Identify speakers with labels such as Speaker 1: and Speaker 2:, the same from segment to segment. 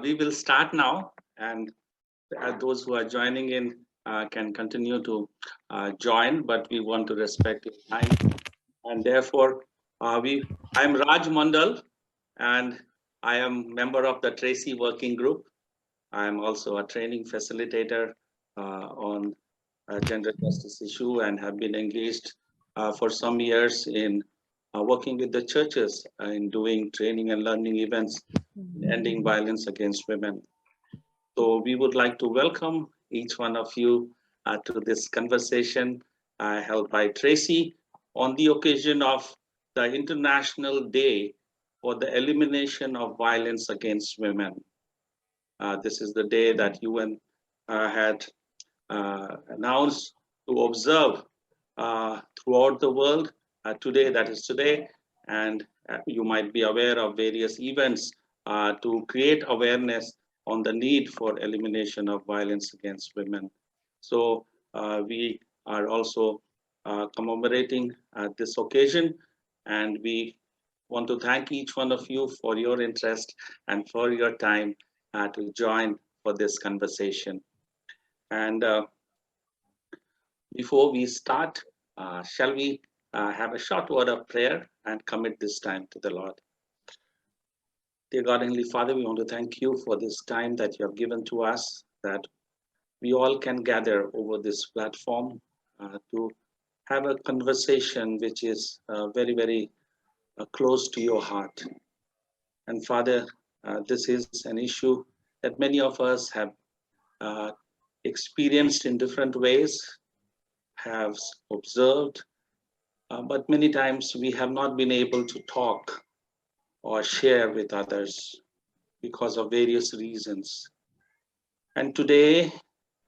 Speaker 1: We will start now, and those who are joining in can continue to join, but we want to respect your time. And therefore, I'm Raj Mandal, and I am member of the Tracy Working Group. I am also a training facilitator on gender justice issue and have been engaged for some years in working with the churches in doing training and learning events in ending violence against women. So we would like to welcome each one of you to this conversation held by Tracy on the occasion of the International Day for the Elimination of Violence Against Women. This is the day that UN had announced to observe throughout the world today, that is today, and you might be aware of various events to create awareness on the need for elimination of violence against women. So we are also commemorating this occasion, and we want to thank each one of you for your interest and for your time to join for this conversation. And before we start, shall we have a short word of prayer and commit this time to the Lord? Dear God, Heavenly Father, we want to thank you for this time that you have given to us, that we all can gather over this platform to have a conversation which is very, very close to your heart. And Father, this is an issue that many of us have experienced in different ways, have observed, but many times we have not been able to talk or share with others because of various reasons. And today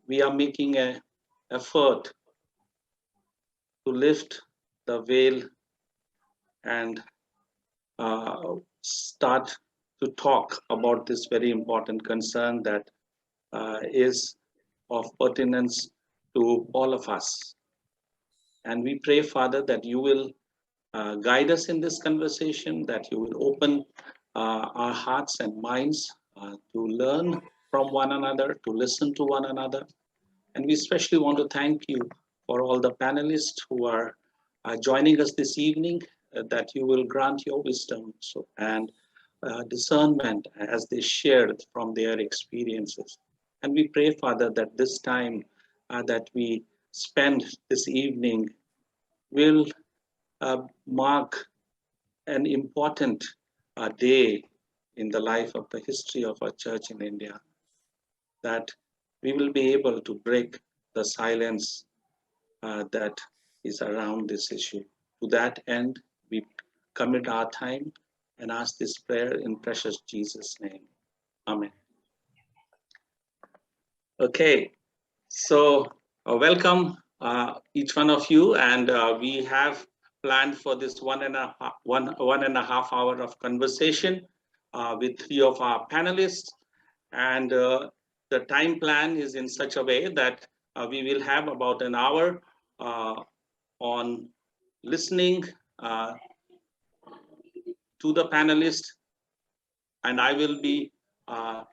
Speaker 1: we are making an effort to lift the veil and start to talk about this very important concern that is of pertinence to all of us. And we pray, Father, that you will guide us in this conversation, that you will open our hearts and minds to learn from one another, to listen to one another. And we especially want to thank you for all the panelists who are joining us this evening, that you will grant your wisdom and discernment as they shared from their experiences. And we pray, Father, that this time that we spend this evening will mark an important day in the life of the history of our church in India, that we will be able to break the silence that is around this issue. To that end, we commit our time and ask this prayer in precious Jesus' name. Amen. Okay, so welcome each one of you, and we have planned for this one and a half hour of conversation with three of our panelists, and the time plan is in such a way that we will have about an hour on listening to the panelists, and I will be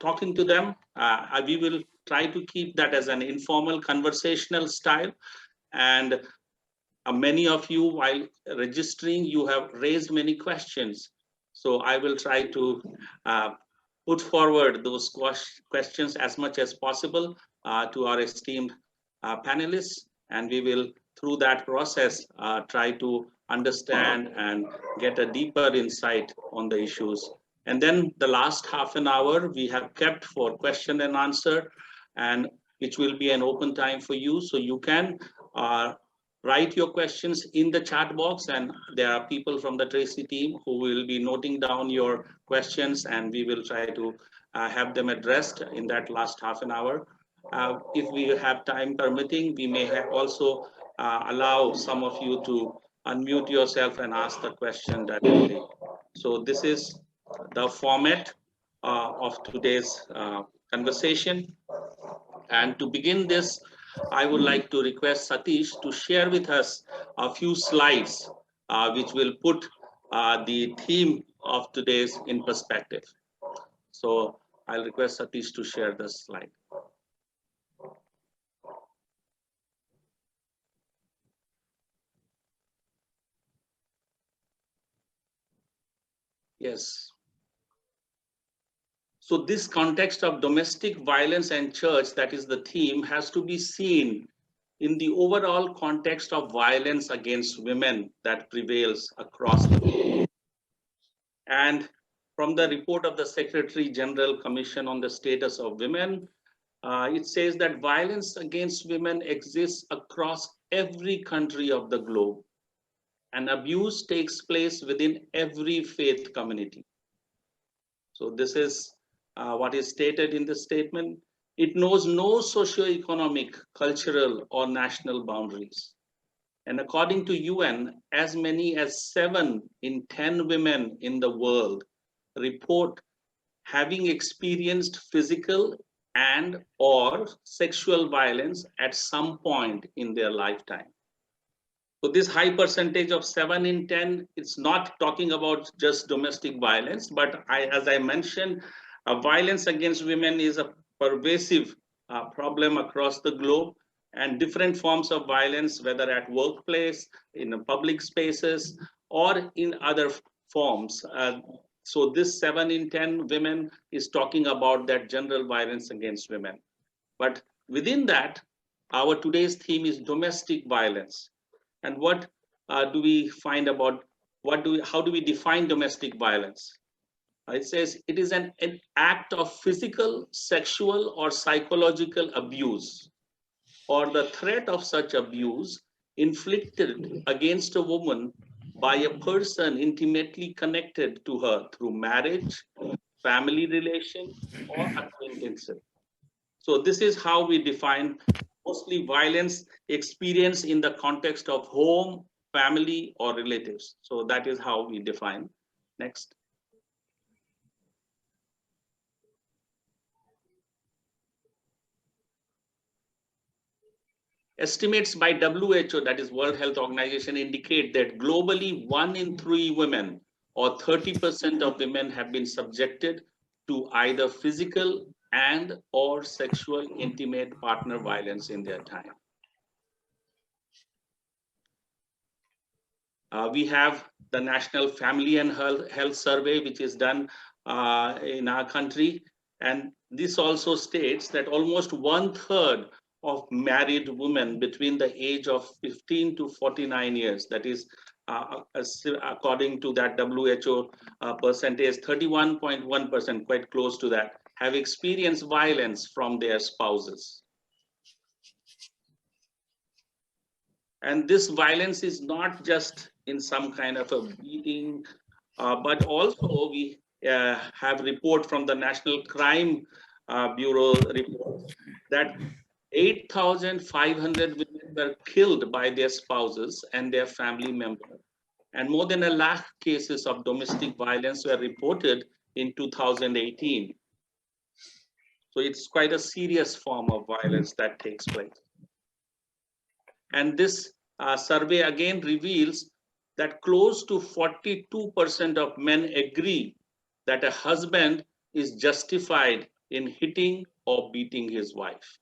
Speaker 1: talking to them. We will try to keep that as an informal conversational style, and many of you, while registering, you have raised many questions, so I will try to put forward those questions as much as possible to our esteemed panelists, and we will, through that process, try to understand and get a deeper insight on the issues. And then the last half an hour we have kept for question and answer, and which will be an open time for you, so you can write your questions in the chat box, and there are people from the Tracy team who will be noting down your questions, and we will try to have them addressed in that last half an hour. If we have time permitting, we may also allow some of you to unmute yourself and ask the question directly. So this is the format of today's conversation. And to begin this, I would like to request Satish to share with us a few slides which will put the theme of today's in perspective. So I'll request Satish to share the slide. Yes. So this context of domestic violence and church, that is the theme, has to be seen in the overall context of violence against women that prevails across the world. And from the report of the Secretary General Commission on the Status of Women, it says that violence against women exists across every country of the globe, and abuse takes place within every faith community. So this is what is stated in the statement. It knows no socio-economic, cultural, or national boundaries. And according to UN, as many as 7 in 10 women in the world report having experienced physical and or sexual violence at some point in their lifetime. So this high percentage of 7 in 10, it's not talking about just domestic violence, but as I mentioned, violence against women is a pervasive problem across the globe, and different forms of violence, whether at workplace, in public spaces, or in other forms. So this 7 in 10 women is talking about that general violence against women. But within that, our today's theme is domestic violence. And what do we find about, how do we define domestic violence? It says it is an act of physical, sexual, or psychological abuse, or the threat of such abuse inflicted against a woman by a person intimately connected to her through marriage, family relation, or acquaintanceship. So this is how we define mostly violence experience in the context of home, family, or relatives. So that is how we define. Next. Estimates by WHO, that is World Health Organization, indicate that globally 1 in 3 women, or 30% of women, have been subjected to either physical and or sexual intimate partner violence in their time. We have the National Family and Health Survey, which is done in our country. And this also states that almost 1/3 of married women between the age of 15 to 49 years, that is, according to that WHO percentage, 31.1%, quite close to that, have experienced violence from their spouses. And this violence is not just in some kind of a beating, but also we have report from the National Crime Bureau report that 8,500 women were killed by their spouses and their family members. And more than 1 lakh cases of domestic violence were reported in 2018. So it's quite a serious form of violence that takes place. And this survey again reveals that close to 42% of men agree that a husband is justified in hitting or beating his wife.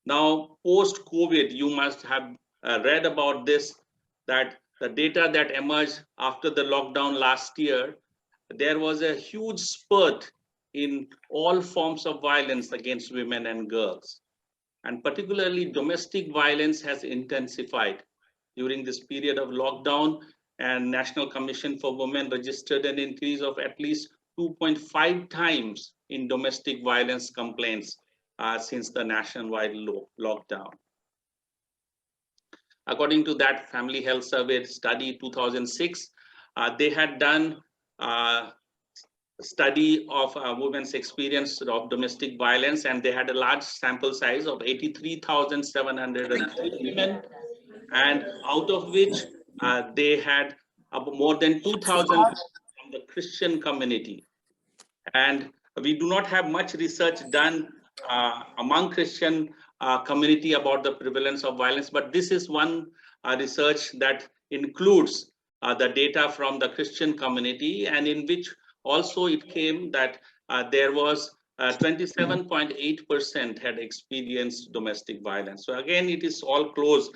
Speaker 1: Now, post-COVID, you must have read about this, that the data that emerged after the lockdown last year, there was a huge spurt in all forms of violence against women and girls. And particularly domestic violence has intensified during this period of lockdown, and National Commission for Women registered an increase of at least 2.5 times in domestic violence complaints since the nationwide lockdown. According to that Family Health Survey study 2006, they had done study of women's experience of domestic violence, and they had a large sample size of 83,703 women, and out of which they had more than 2,000 from the Christian community. And we do not have much research done among Christian community about the prevalence of violence, but this is one research that includes the data from the Christian community, and in which also it came that there was 27.8% had experienced domestic violence. So again, it is all close,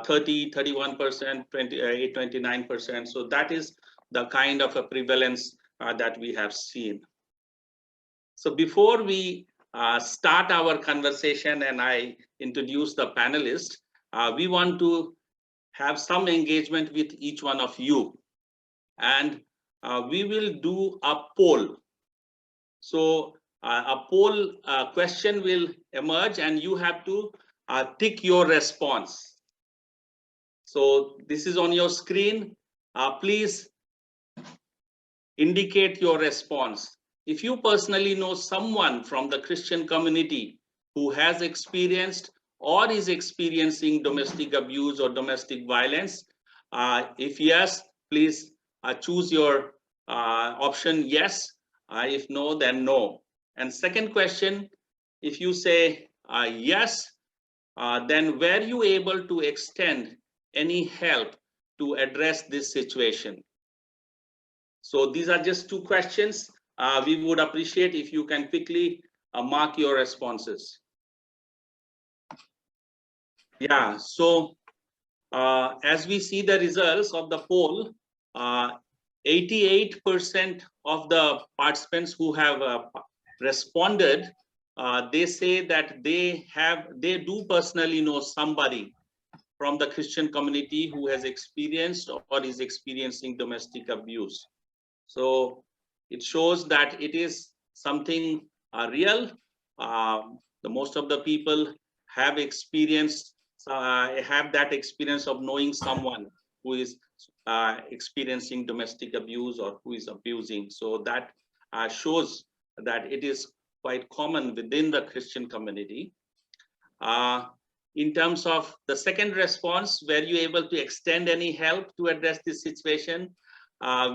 Speaker 1: 30, 31%, 28, 29%. So that is the kind of a prevalence that we have seen. So before we start our conversation and I introduce the panelists, we want to have some engagement with each one of you. And we will do a poll. So a poll question will emerge and you have to tick your response. So this is on your screen. Please indicate your response. If you personally know someone from the Christian community who has experienced or is experiencing domestic abuse or domestic violence, if yes, please choose your option yes. If no, then no. And second question, if you say yes, then were you able to extend any help to address this situation? So these are just two questions. We would appreciate if you can quickly mark your responses. Yeah, so as we see the results of the poll, 88% of the participants who have responded, they say that they do personally know somebody from the Christian community who has experienced or is experiencing domestic abuse. So it shows that it is something real. The most of the people have experienced, have that experience of knowing someone who is experiencing domestic abuse or who is abusing. So that shows that it is quite common within the Christian community. In terms of the second response, were you able to extend any help to address this situation?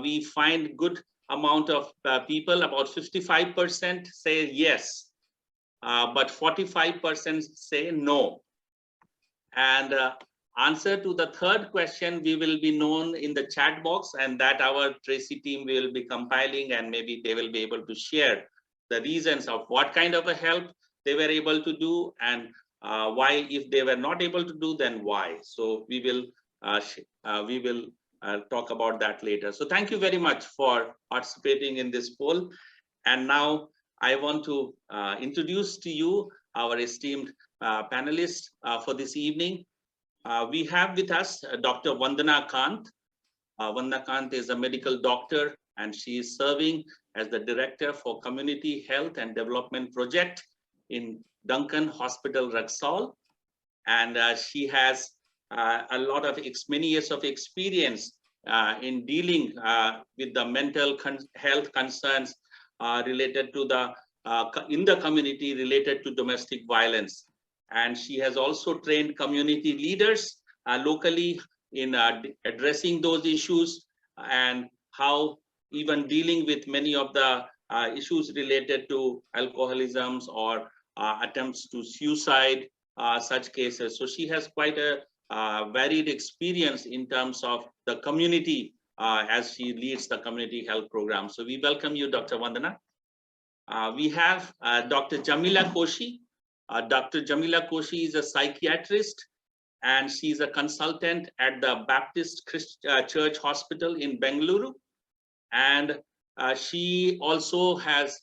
Speaker 1: We find good amount of people, about 55% say yes, but 45% say no. And answer to the third question, we will be known in the chat box, and that our Tracy team will be compiling, and maybe they will be able to share the reasons of what kind of a help they were able to do, and why, if they were not able to do, then why. So we will talk about that later. So thank you very much for participating in this poll. And now I want to introduce to you our esteemed panelists for this evening. We have with us Dr. Vandana Kant. Vandana Kant is a medical doctor, and she is serving as the Director for Community Health and Development Project in Duncan Hospital, Raxall. And she has a lot of many years of experience in dealing with the mental health concerns related to the in the community related to domestic violence. And she has also trained community leaders locally in addressing those issues, and how even dealing with many of the issues related to alcoholisms or attempts to suicide, such cases. So she has quite a varied experience in terms of the community as she leads the community health program. So we welcome you, Dr. Vandana. We have Dr. Jamila Koshi. Dr. Jamila Koshi is a psychiatrist, and she's a consultant at the Baptist Church Hospital in Bengaluru. And she also has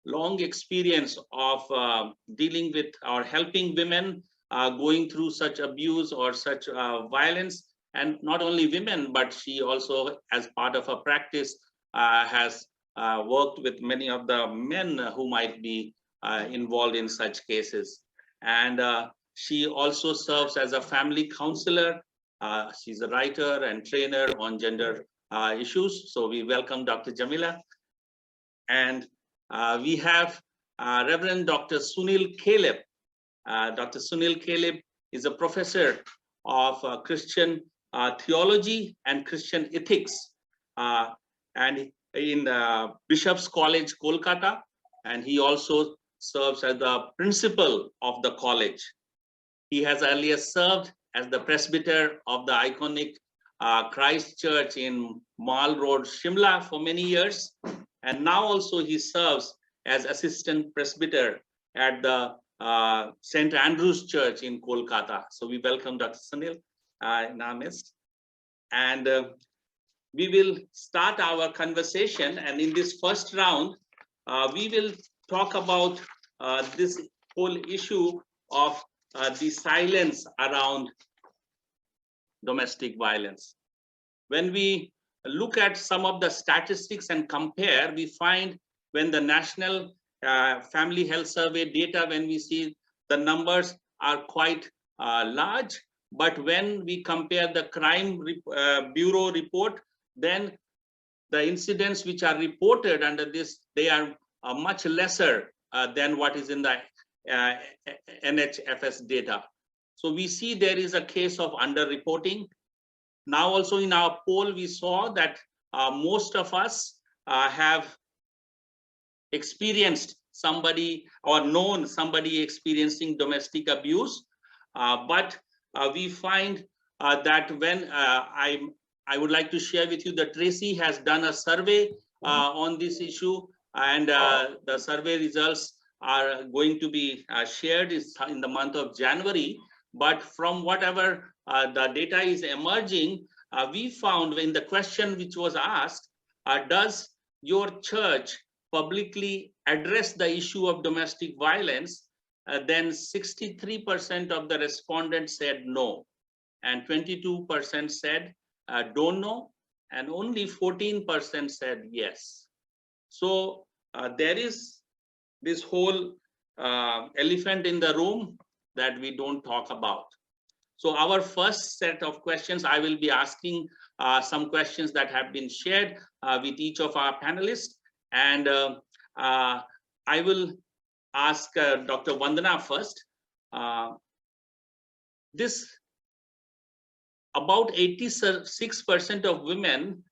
Speaker 1: long experience of dealing with or helping women going through such abuse or such violence. And not only women, but she also, as part of her practice, has worked with many of the men who might be involved in such cases. And she also serves as a family counselor. She's a writer and trainer on gender issues. So we welcome Dr. Jamila. And we have Reverend Dr. Sunil Caleb. Dr. Sunil Caleb is a professor of Christian theology and Christian ethics, and in Bishop's College, Kolkata, and he also serves as the principal of the college. He has earlier served as the presbyter of the iconic Christ Church in Mall Road, Shimla for many years. And now also he serves as assistant presbyter at the St. Andrew's Church in Kolkata. So we welcome Dr. Sunil in our midst. And we will start our conversation. And in this first round, we will talk about this whole issue of the silence around domestic violence. When we look at some of the statistics and compare, we find when the National Family Health Survey data, when we see the numbers are quite large, but when we compare the Crime Bureau report, then the incidents which are reported under this, they are much lesser than what is in the NHFS data. So we see there is a case of underreporting. Now also in our poll, we saw that most of us have experienced somebody or known somebody experiencing domestic abuse. But we find that when I would like to share with you that Tracy has done a survey on this issue, and the survey results are going to be shared in the month of January. But from whatever the data is emerging, we found in the question which was asked, does your church publicly address the issue of domestic violence? Then 63% of the respondents said no, and 22% said don't know, and only 14% said yes. So there is this whole elephant in the room that we don't talk about. So our first set of questions, I will be asking some questions that have been shared with each of our panelists. And I will ask Dr. Vandana first. This about 86% of women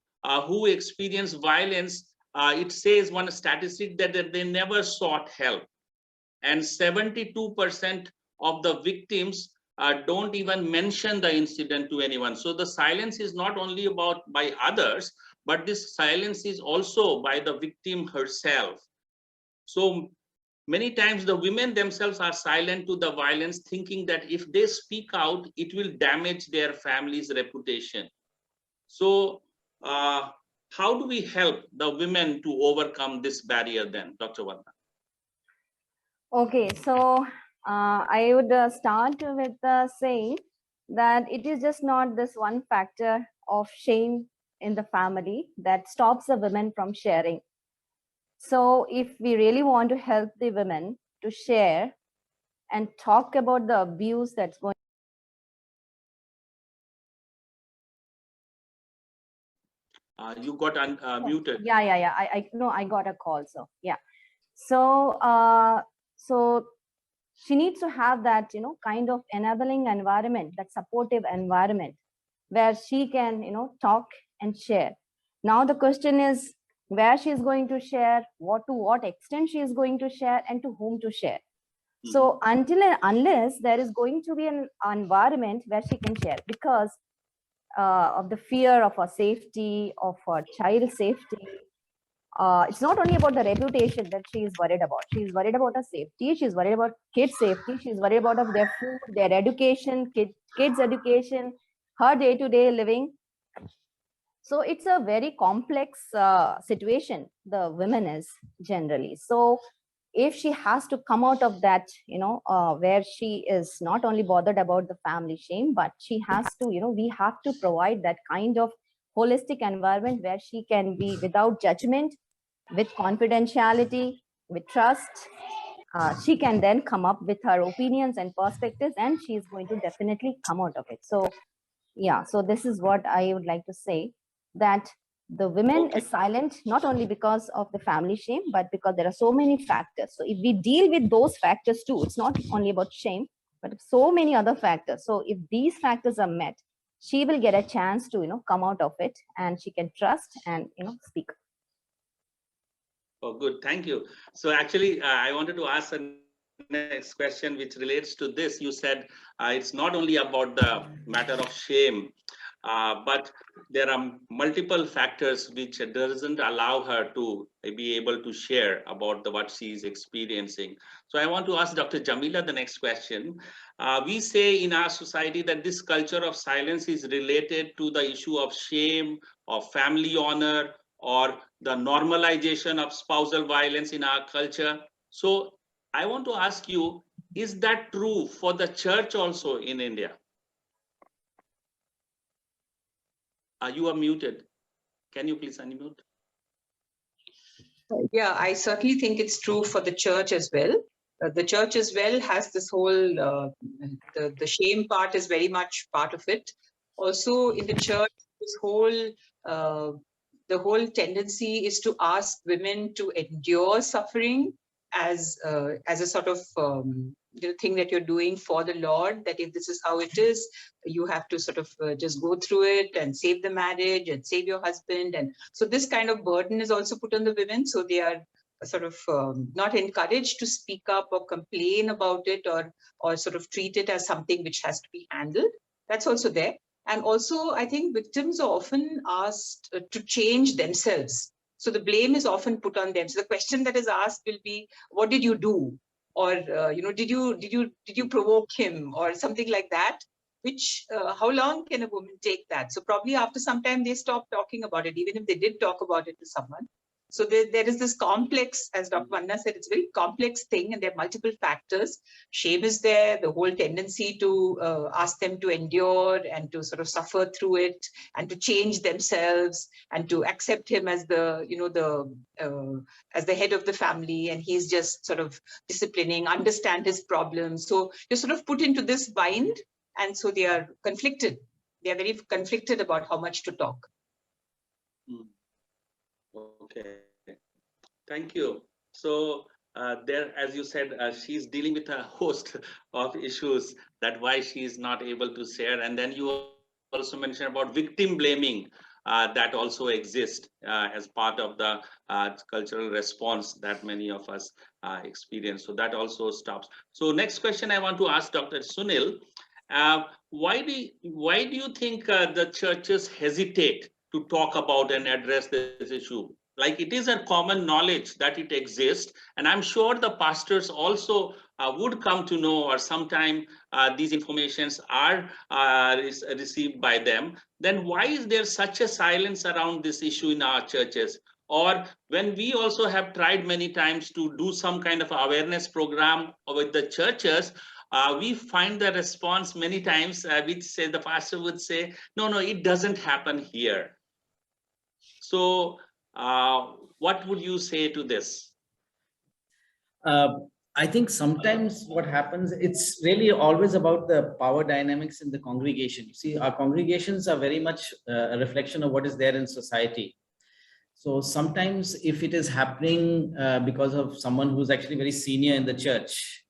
Speaker 1: who experience violence, it says one statistic that they never sought help. And 72% of the victims don't even mention the incident to anyone. So the silence is not only about by others, but this silence is also by the victim herself. So many times the women themselves are silent to the violence, thinking that if they speak out, it will damage their family's reputation. So how do we help the women to overcome this barrier then, Dr. Vandana?
Speaker 2: Okay, so I would start with saying that it is just not this one factor of shame in the family that stops the women from sharing. So if we really want to help the women to share and talk about the abuse that's going
Speaker 1: You got muted.
Speaker 2: Yeah. I got a call. So yeah. So so she needs to have that, kind of enabling environment, that supportive environment where she can, talk and share. Now the question is where she is going to share, to what extent she is going to share, and to whom to share. So until and unless there is going to be an environment where she can share, because of the fear of her safety, of her child safety, it's not only about the reputation that she is worried about. She is worried about her safety. She's worried about kids' safety. She's worried about of their food, their education, kids' education, her day-to-day living. So it's a very complex situation the women is generally. So if she has to come out of that, where she is not only bothered about the family shame, but she has to, we have to provide that kind of holistic environment where she can be without judgment, with confidentiality, with trust. She can then come up with her opinions and perspectives, and she is going to definitely come out of it. So yeah, so this is what I would like to say, that the women is silent not only because of the family shame, but because there are so many factors. So if we deal with those factors too, it's not only about shame, but so many other factors. So if these factors are met, she will get a chance to, come out of it, and she can trust and, speak.
Speaker 1: Oh, good. Thank you. So actually, I wanted to ask a next question which relates to this. You said it's not only about the matter of shame. but there are multiple factors which doesn't allow her to be able to share about what she is experiencing. So I want to ask Dr. Jamila the next question. We say in our society that this culture of silence is related to the issue of shame, of family honor, or the normalization of spousal violence in our culture. So I want to ask you, is that true for the church also in India? You are muted. Can you please unmute?
Speaker 3: Yeah, I certainly think it's true for the church as well. The church as well has this whole, the shame part is very much part of it. Also in the church, this whole, the whole tendency is to ask women to endure suffering as a sort of thing that you're doing for the Lord, that if this is how it is, you have to sort of just go through it and save the marriage and save your husband. And so this kind of burden is also put on the women. So they are sort of not encouraged to speak up or complain about it, or sort of treat it as something which has to be handled. That's also there. And also, I think victims are often asked to change themselves. So the blame is often put on them. So the question that is asked will be, what did you do? Or, did you provoke him or something like that? Which, how long can a woman take that? So probably after some time, they stop talking about it, even if they did talk about it to someone. So there is this complex, as Dr. Vanna said, it's a very complex thing, and there are multiple factors. Shame is there, the whole tendency to ask them to endure and to sort of suffer through it and to change themselves and to accept him as the, as the head of the family, and he's just sort of disciplining, understand his problems. So you're sort of put into this bind, and so they are conflicted. They are very conflicted about how much to talk.
Speaker 1: Okay, thank you. So there, as you said, she's dealing with a host of issues, that why she is not able to share. And then you also mentioned about victim blaming that also exists as part of the cultural response that many of us experience. So that also stops. So next question I want to ask Dr. Sunil. Why do you think the churches hesitate to talk about and address this issue? Like, it is a common knowledge that it exists, and I'm sure the pastors also would come to know, or sometime these informations are received by them. Then why is there such a silence around this issue in our churches? Or when we also have tried many times to do some kind of awareness program with the churches, we find the response many times, which say the pastor would say, no, it doesn't happen here. So what would you say to this?
Speaker 4: I think sometimes what happens, it's really always about the power dynamics in the congregation. You see, our congregations are very much a reflection of what is there in society. So sometimes if it is happening because of someone who's actually very senior in the church,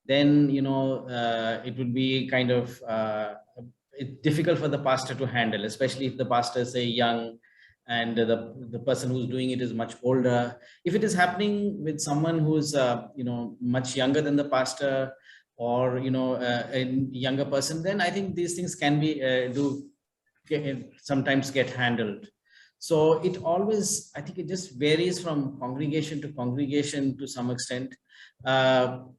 Speaker 4: then, it would be kind of difficult for the pastor to handle, especially if the pastor is, say, young, and the person who's doing it is much older. If it is happening with someone who's much younger than the pastor, or a younger person, then I think these things can be sometimes get handled. So it always, I think it just varies from congregation to congregation to some extent. On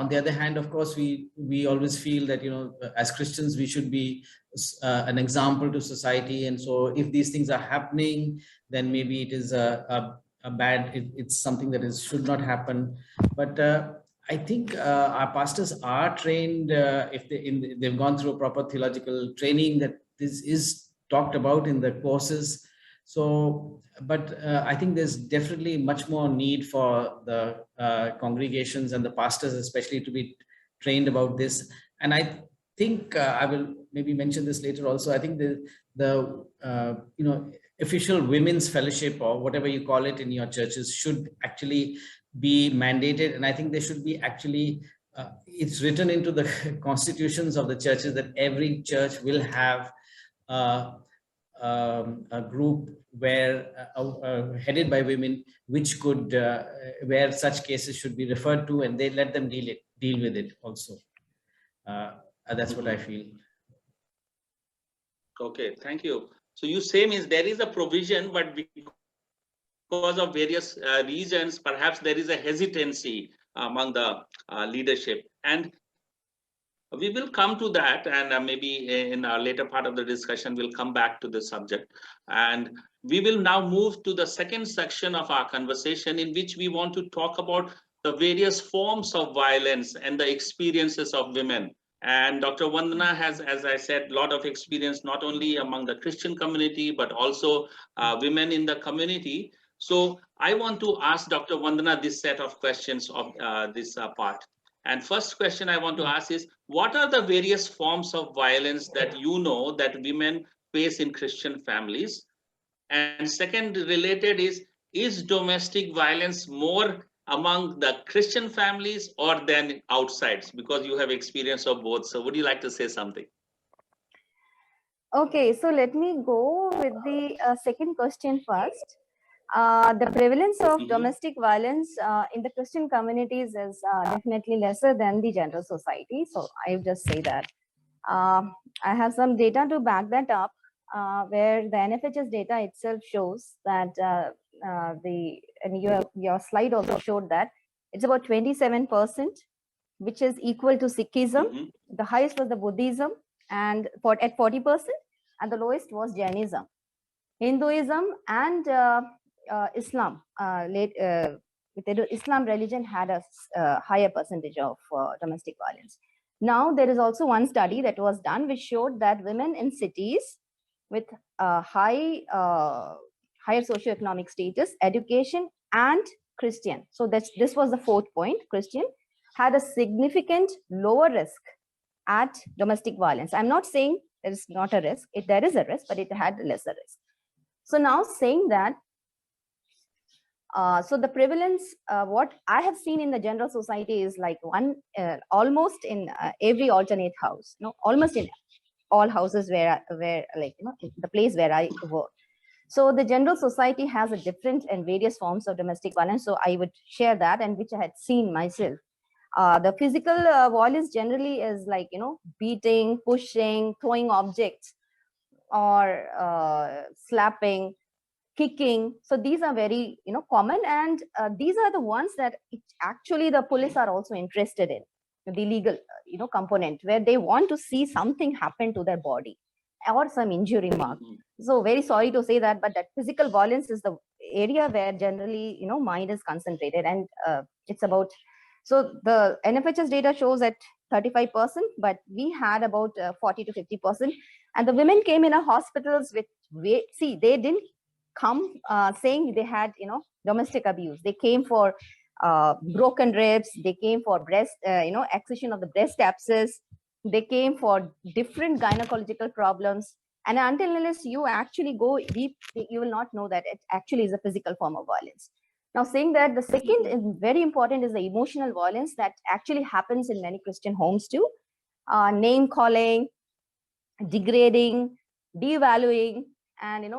Speaker 4: the other hand, of course, we always feel that, as Christians, we should be an example to society. And so if these things are happening, then maybe it is it's something that should not happen. But I think our pastors are trained, if they've gone through a proper theological training, that this is talked about in the courses. So, but I think there's definitely much more need for the congregations and the pastors, especially, to be trained about this. And I think I will maybe mention this later also. I think the official women's fellowship, or whatever you call it in your churches, should actually be mandated. And I think they should be actually, it's written into the constitutions of the churches that every church will have a group where headed by women, which could where such cases should be referred to, and they let them deal with it also. That's what I feel.
Speaker 1: Okay, thank you. So you say means there is a provision, but because of various reasons, perhaps there is a hesitancy among the leadership. And we will come to that, and maybe in our later part of the discussion, we'll come back to the subject. And we will now move to the second section of our conversation, in which we want to talk about the various forms of violence and the experiences of women. And Dr. Vandana has, as I said, a lot of experience, not only among the Christian community, but also women in the community. So I want to ask Dr. Vandana this set of questions of this part. And first question I want to ask is, what are the various forms of violence that you know that women face in Christian families? And second related is domestic violence more among the Christian families or than outsides? Because you have experience of both. So would you like to say something?
Speaker 2: Okay, so let me go with the second question first. The prevalence of domestic violence in the Christian communities is definitely lesser than the general society. So I would just say that. I have some data to back that up, where the NFHS data itself shows that and your slide also showed that it's about 27%, which is equal to Sikhism. The highest was the Buddhism, and at 40%, and the lowest was Jainism. Hinduism and Islam, Islam religion had a higher percentage of domestic violence. Now, there is also one study that was done which showed that women in cities with higher socioeconomic status, education, and Christian. So this was the fourth point. Christian had a significant lower risk at domestic violence. I'm not saying there is not a risk. There is a risk, but it had a lesser risk. So now saying that, so the prevalence, what I have seen in the general society is like almost in every alternate house, almost in all houses where like, the place where I work. So the general society has a different and various forms of domestic violence. So I would share that, and which I had seen myself. The physical violence generally is like, beating, pushing, throwing objects, or slapping, kicking. So these are very common, and these are the ones that actually the police are also interested in, the legal component, where they want to see something happen to their body or some injury mark. So very sorry to say that, but that physical violence is the area where generally mind is concentrated, and it's about, so the NFHS data shows at 35%, but we had about 40 to 50%. And the women came in our hospitals with, see, they didn't come saying they had domestic abuse. They came for broken ribs, they came for breast excision of the breast abscess, they came for different gynecological problems. And until unless you actually go deep, you will not know that it actually is a physical form of violence. Now, saying that, the second is very important is the emotional violence that actually happens in many Christian homes too. Name calling, degrading, devaluing, and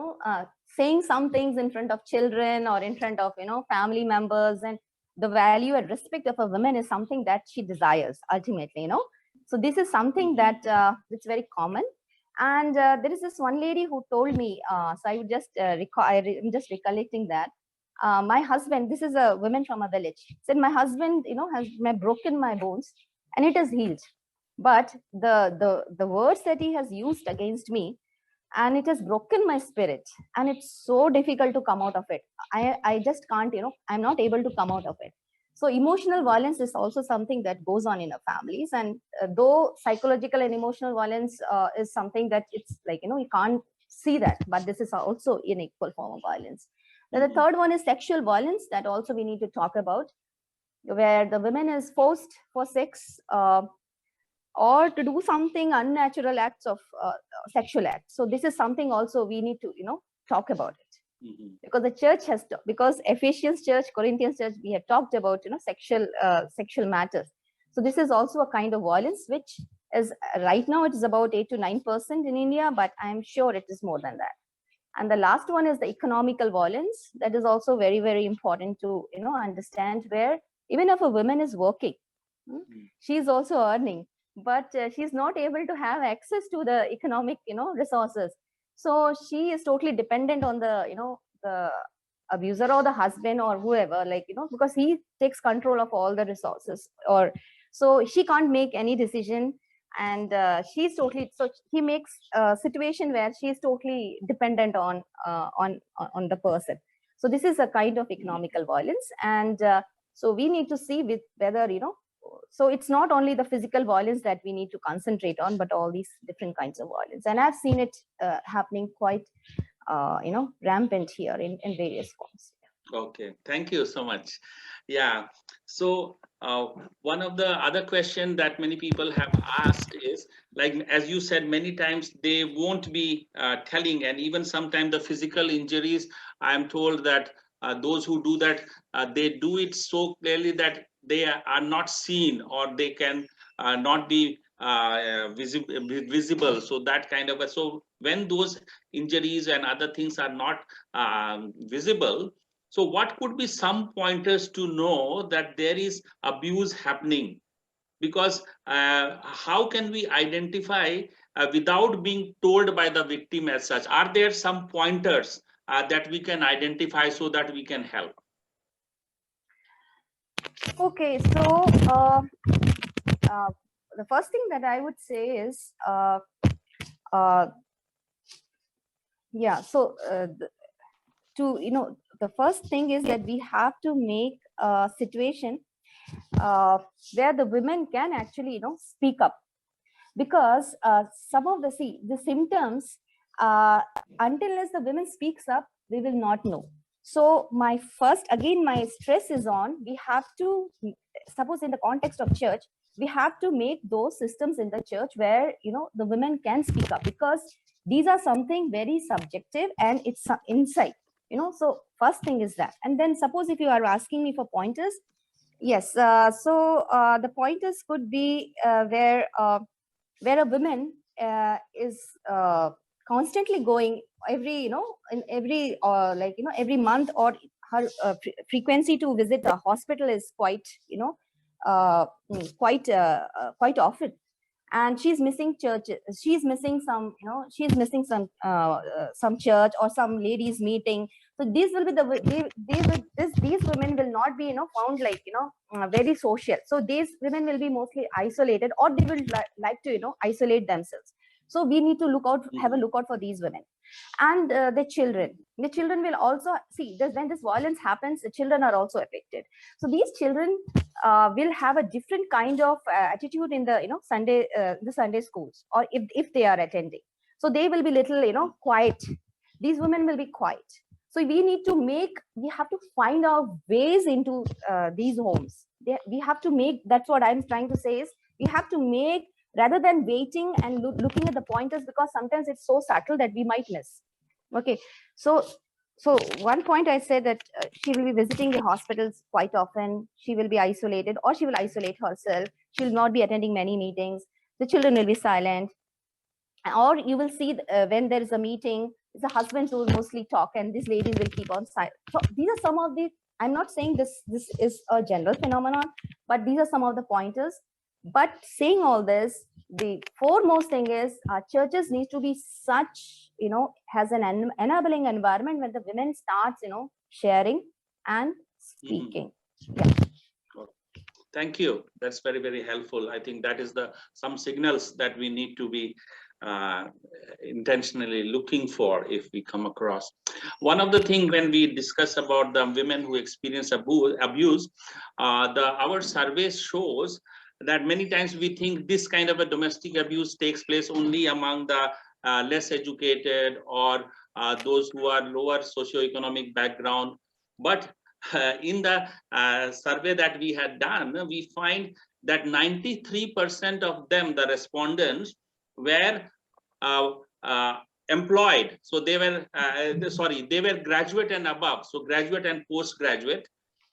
Speaker 2: saying some things in front of children or in front of family members, and the value and respect of a woman is something that she desires ultimately. So this is something that it's very common. And there is this one lady who told me, so I would just I'm just recollecting that my husband, this is a woman from a village, said my husband has broken my bones and it is healed, but the words that he has used against me, and it has broken my spirit, and it's so difficult to come out of it. I just can't, I'm not able to come out of it. So emotional violence is also something that goes on in our families. And though psychological and emotional violence is something that it's like, you can't see that, but this is also an equal form of violence. Then the third one is sexual violence, that also we need to talk about, where the woman is forced for sex or to do something unnatural acts of sexual acts. So this is something also we need to, talk about it. Because the church has, because Ephesians church, Corinthians church, we have talked about, sexual matters. So this is also a kind of violence, which is right now it is about 8 to 9% in India, but I'm sure it is more than that. And the last one is the economical violence. That is also very, very important to, understand, where even if a woman is working, she is also earning, but she's not able to have access to the economic, resources. So she is totally dependent on the abuser or the husband or whoever, because he takes control of all the resources, or so she can't make any decision. And so he makes a situation where she is totally dependent on the person. So this is a kind of economical violence. And so we need to see with whether, so it's not only the physical violence that we need to concentrate on, but all these different kinds of violence. And I've seen it happening quite rampant here in various forms.
Speaker 1: Okay, thank you so much. Yeah, so one of the other question that many people have asked is, like, as you said, many times they won't be telling, and even sometimes the physical injuries, I'm told that those who do that, they do it so clearly that they are not seen, or they can not be visible. So that kind of so when those injuries and other things are not visible, so what could be some pointers to know that there is abuse happening? Because how can we identify without being told by the victim as such? Are there some pointers that we can identify so that we can help?
Speaker 2: Okay, so the first thing that I would say is, yeah, so the first thing is that we have to make a situation where the women can actually, speak up, because some of the symptoms, until as the women speaks up, we will not know. So my stress is on, we have to, suppose in the context of church, we have to make those systems in the church where, the women can speak up, because these are something very subjective and it's insight, so first thing is that. And then suppose if you are asking me for pointers, yes, so the pointers could be where a woman is constantly going every, in every every month, or her frequency to visit the hospital is quite, quite often, and she's missing church, she's missing some church or some ladies meeting. So these will be these women will not be, found like, very social. So these women will be mostly isolated, or they will like to, isolate themselves. So we need to have a look out for these women. And the children will also see this. When this violence happens, the children are also affected. So these children will have a different kind of attitude in the, the Sunday schools, or if they are attending. So they will be little, quiet. These women will be quiet. So we have to find our ways into these homes. We have to make, that's what I'm trying to say is, we have to make, rather than waiting and looking at the pointers, because sometimes it's so subtle that we might miss. Okay, so one point I said that she will be visiting the hospitals quite often. She will be isolated, or she will isolate herself. She will not be attending many meetings. The children will be silent. Or you will see when there is a meeting, the husbands will mostly talk, and these ladies will keep on silent. So these are some of the, I'm not saying this is a general phenomenon, but these are some of the pointers. But saying all this, the foremost thing is churches need to be such, has an enabling environment when the women starts, sharing and speaking. Yeah.
Speaker 1: Thank you. That's very, very helpful. I think that is some signals that we need to be intentionally looking for if we come across. One of the things when we discuss about the women who experience abuse, our survey shows that many times we think this kind of a domestic abuse takes place only among the less educated, or those who are lower socioeconomic background. But in the survey that we had done, we find that 93% of them, the respondents, were employed. So they were, they were graduate and above, so graduate and postgraduate.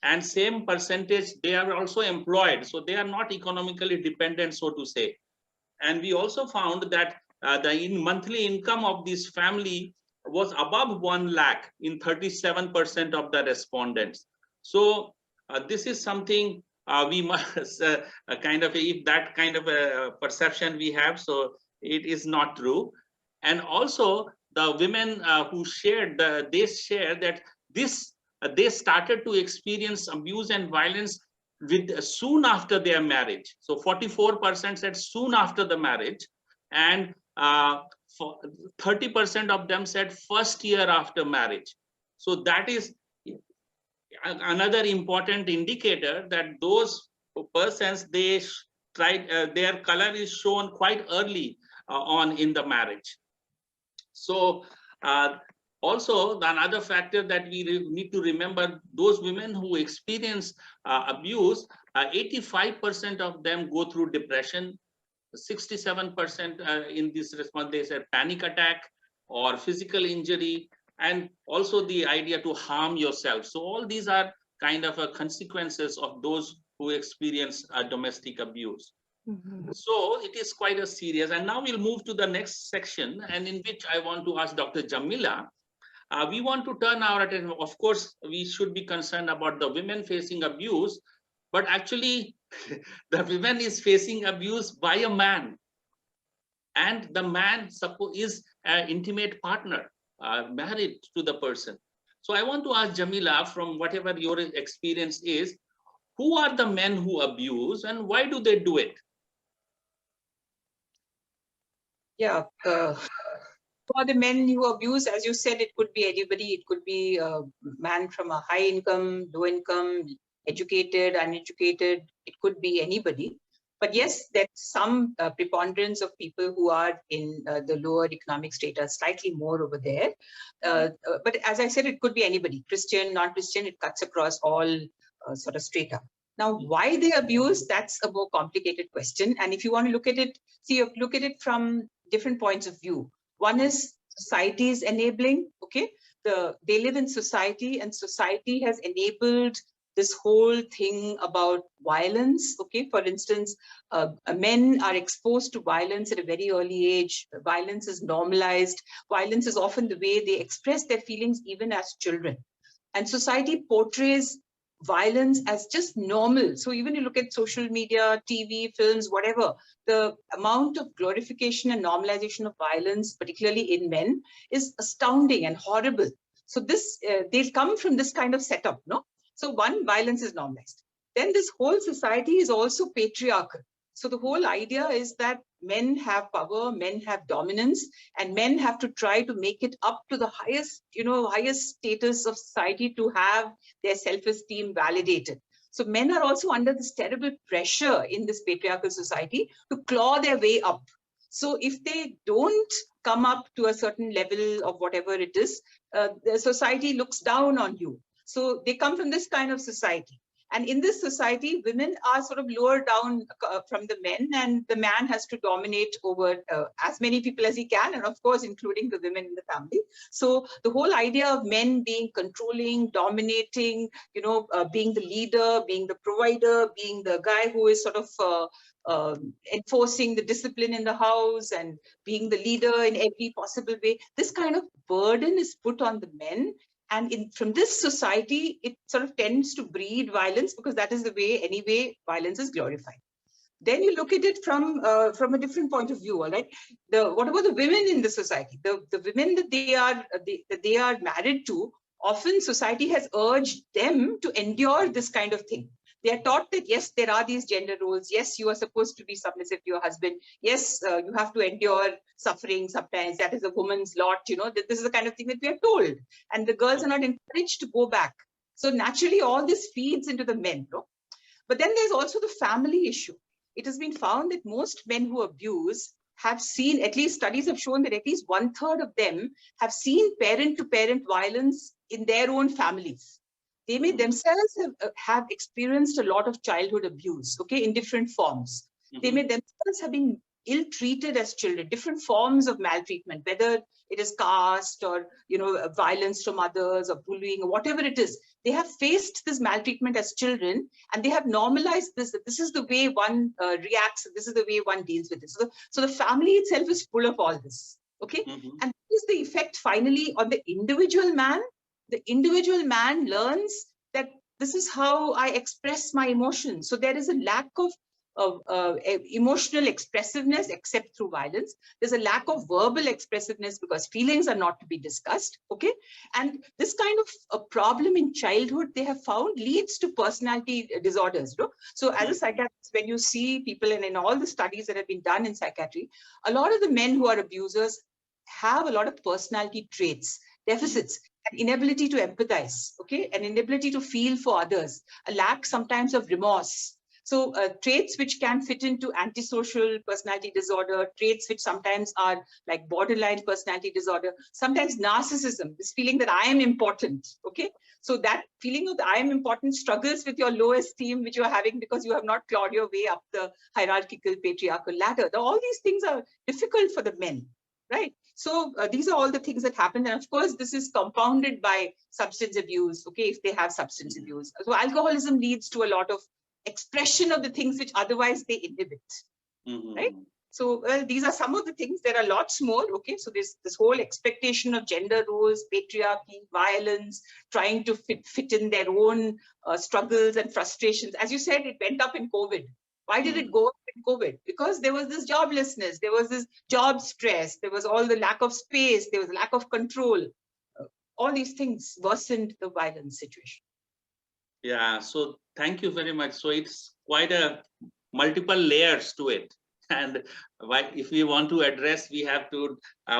Speaker 1: And same percentage, they are also employed. So they are not economically dependent, so to say. And we also found that the monthly income of this family was above 1 lakh in 37% of the respondents. So this is something we must kind of, if that kind of a perception we have, so it is not true. And also the women who shared, they share that this they started to experience abuse and violence with soon after their marriage. So 44% said soon after the marriage, and 30% of them said first year after marriage. So that is another important indicator that those persons, they tried, their color is shown quite early on in the marriage. So also another factor that we need to remember, those women who experience abuse, 85% of them go through depression. 67% in this response, they said panic attack or physical injury, and also the idea to harm yourself. So all these are kind of consequences of those who experience domestic abuse. So it is quite a serious. And now we'll move to the next section, and in which I want to ask Dr. Jamila. We want to turn our attention. Of course, we should be concerned about the women facing abuse, but actually the woman is facing abuse by a man, and the man is an intimate partner, married to the person. So I want to ask Jamila, from whatever your experience is, who are the men who abuse and why do they do it?
Speaker 3: Yeah, for the men who abuse, as you said, it could be anybody. It could be a man from a high income, low income, educated, uneducated. It could be anybody. But yes, there's some preponderance of people who are in the lower economic status, slightly more over there. But as I said, it could be anybody, Christian, non-Christian, it cuts across all sort of strata. Now, why they abuse, that's a more complicated question. And if you want to look at it, see, you look at it from different points of view. One is society is enabling, okay? They live in society, and society has enabled this whole thing about violence, okay? For instance, men are exposed to violence at a very early age. Violence is normalized. Violence is often the way they express their feelings even as children. And society portrays violence as just normal. So even you look at social media, TV, films, whatever, the amount of glorification and normalization of violence, particularly in men, is astounding and horrible. So this, they come from this kind of setup, no? So one, violence is normalized. Then this whole society is also patriarchal. So the whole idea is that men have power, men have dominance, and men have to try to make it up to the highest, highest status of society to have their self-esteem validated. So men are also under this terrible pressure in this patriarchal society to claw their way up. So if they don't come up to a certain level of whatever it is, the society looks down on you. So they come from this kind of society. And in this society, women are sort of lower down from the men, and the man has to dominate over as many people as he can, and of course, including the women in the family. So the whole idea of men being controlling, dominating, being the leader, being the provider, being the guy who is sort of enforcing the discipline in the house and being the leader in every possible way, this kind of burden is put on the men. And from this society, it sort of tends to breed violence, because that is the way, anyway, violence is glorified. Then you look at it from a different point of view, all right? What about the women in the society? The women that they are married to, often society has urged them to endure this kind of thing. They are taught that, yes, there are these gender roles. Yes, you are supposed to be submissive to your husband. Yes, you have to endure suffering sometimes. That is a woman's lot, this is the kind of thing that we are told. And the girls are not encouraged to go back. So naturally, all this feeds into the men. No? But then there's also the family issue. It has been found that most men who abuse have seen, at least studies have shown that at least 1/3 of them have seen parent-to-parent violence in their own families. They may themselves have experienced a lot of childhood abuse, okay, in different forms. They may themselves have been ill-treated as children, different forms of maltreatment, whether it is caste or, violence from others or bullying or whatever it is. They have faced this maltreatment as children, and they have normalized this, that this is the way one reacts, this is the way one deals with it. So the family itself is full of all this, okay? And this is the effect finally on the individual man. The individual man learns that This is how I express my emotions. So there is a lack of emotional expressiveness except through violence. There's a lack of verbal expressiveness because feelings are not to be discussed. Okay. And this kind of a problem in childhood, they have found, leads to personality disorders. You know? So as a psychiatrist, when you see people, and in all the studies that have been done in psychiatry, a lot of the men who are abusers have a lot of personality traits, deficits, an inability to empathize, okay, an inability to feel for others, a lack sometimes of remorse. So traits which can fit into antisocial personality disorder, traits which sometimes are like borderline personality disorder, sometimes narcissism, this feeling that I am important, okay? So that feeling of I am important struggles with your low esteem, which you're having because you have not clawed your way up the hierarchical patriarchal ladder. All these things are difficult for the men, right? So these are all the things that happen. And of course, this is compounded by substance abuse, okay, if they have substance abuse. So alcoholism leads to a lot of expression of the things which otherwise they inhibit, right? So, well, these are some of the things. There are lots more, okay? So this whole expectation of gender roles, patriarchy, violence, trying to fit in their own struggles and frustrations. As you said, it went up in COVID. Why did it go up in COVID? Because there was this joblessness, there was this job stress, there was all the lack of space, there was lack of control. All these things worsened the violence situation.
Speaker 1: Yeah, so thank you very much. So it's quite a multiple layers to it. And if we want to address, we have to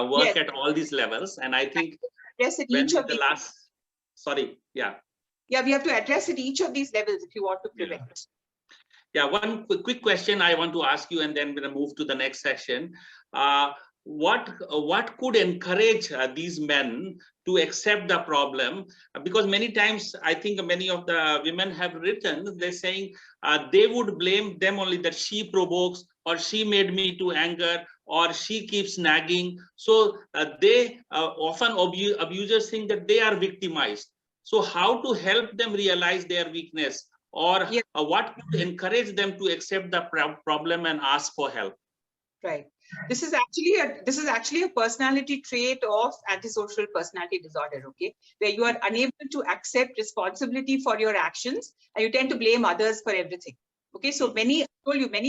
Speaker 1: work at all these levels. And I think
Speaker 3: yes, at
Speaker 1: when
Speaker 3: each of
Speaker 1: the last, sorry, yeah.
Speaker 3: Yeah, we have to address at each of these levels if you want to prevent.
Speaker 1: Yeah, one quick question I want to ask you, and then we'll move to the next section. What could encourage these men to accept the problem? Because many times I think many of the women have written, they're saying they would blame them only, that she provokes, or she made me to anger, or she keeps nagging. So they often abusers think that they are victimized. So how to help them realize their weakness, or what could encourage them to accept the problem and ask for help?
Speaker 3: Right. This is actually a personality trait of antisocial personality disorder, okay, where you are unable to accept responsibility for your actions and you tend to blame others for everything. Okay, so many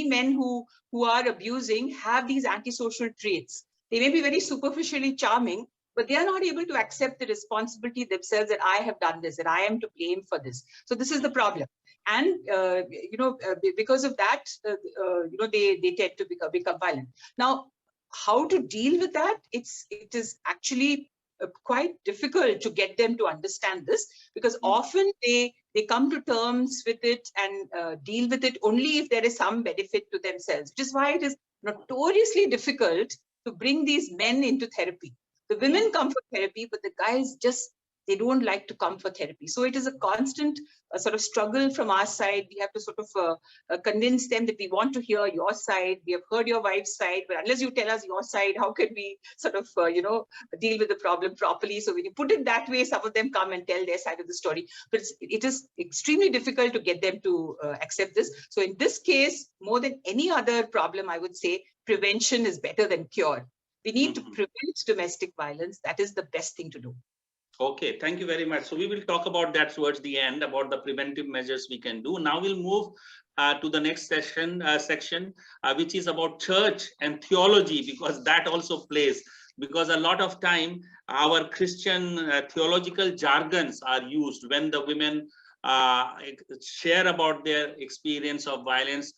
Speaker 3: men who are abusing have these antisocial traits. They may be very superficially charming, but they are not able to accept the responsibility themselves that I have done this, that I am to blame for this. So this is the problem. And because of that, they tend to become violent. Now, how to deal with that? It is actually quite difficult to get them to understand this, because often they come to terms with it and deal with it only if there is some benefit to themselves, which is why it is notoriously difficult to bring these men into therapy. The women come for therapy, but the guys they don't like to come for therapy. So it is a constant sort of struggle from our side. We have to sort of convince them that we want to hear your side. We have heard your wife's side, but unless you tell us your side, how can we sort of, deal with the problem properly? So when you put it that way, some of them come and tell their side of the story. But it is extremely difficult to get them to accept this. So in this case, more than any other problem, I would say prevention is better than cure. We need to prevent domestic violence. That is the best thing to do.
Speaker 1: Okay, thank you very much. So we will talk about that towards the end, about the preventive measures we can do. Now we'll move to the next section, which is about church and theology, because that also plays. Because a lot of time our Christian theological jargons are used when the women share about their experience of violence.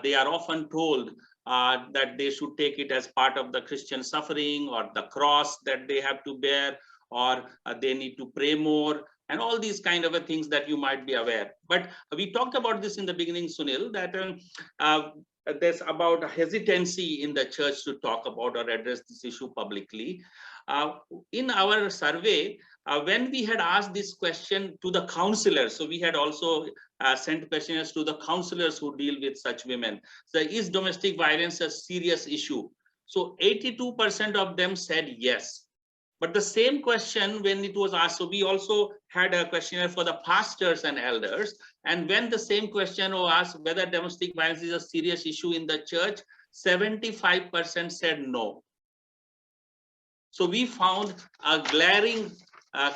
Speaker 1: They are often told that they should take it as part of the Christian suffering, or the cross that they have to bear, or they need to pray more, and all these kind of things that you might be aware. But we talked about this in the beginning, Sunil, that there's about hesitancy in the church to talk about or address this issue publicly. In our survey, when we had asked this question to the counselors, so we had also sent questionnaires to the counselors who deal with such women. So is domestic violence a serious issue? So 82% of them said yes. But the same question, when it was asked, so we also had a questionnaire for the pastors and elders. And when the same question was asked whether domestic violence is a serious issue in the church, 75% said no. So we found a glaring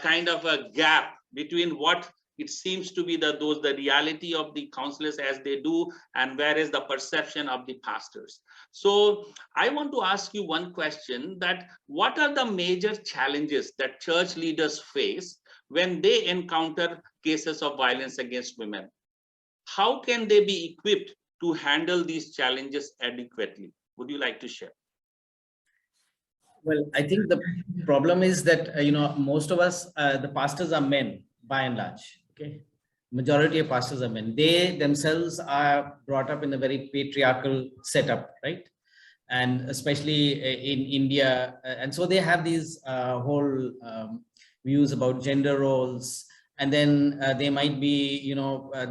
Speaker 1: kind of a gap between what it seems to be the reality of the counselors as they do, and where is the perception of the pastors. So I want to ask you one question, that what are the major challenges that church leaders face when they encounter cases of violence against women? How can they be equipped to handle these challenges adequately? Would you like to share?
Speaker 4: Well, I think the problem is that, most of us, the pastors are men by and large. Okay. Majority of pastors are men. They themselves are brought up in a very patriarchal setup, right? And especially in India. And so they have these whole views about gender roles. And then they might be,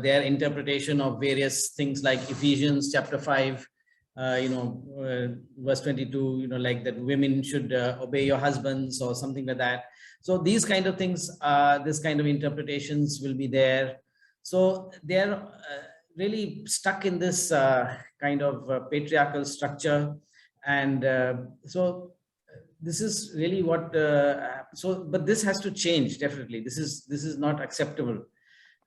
Speaker 4: their interpretation of various things like Ephesians chapter 5, verse 22, like that women should obey your husbands or something like that. So these kind of things, this kind of interpretations will be there. So they're really stuck in this kind of patriarchal structure. And so this is really what, but this has to change, definitely. This is not acceptable.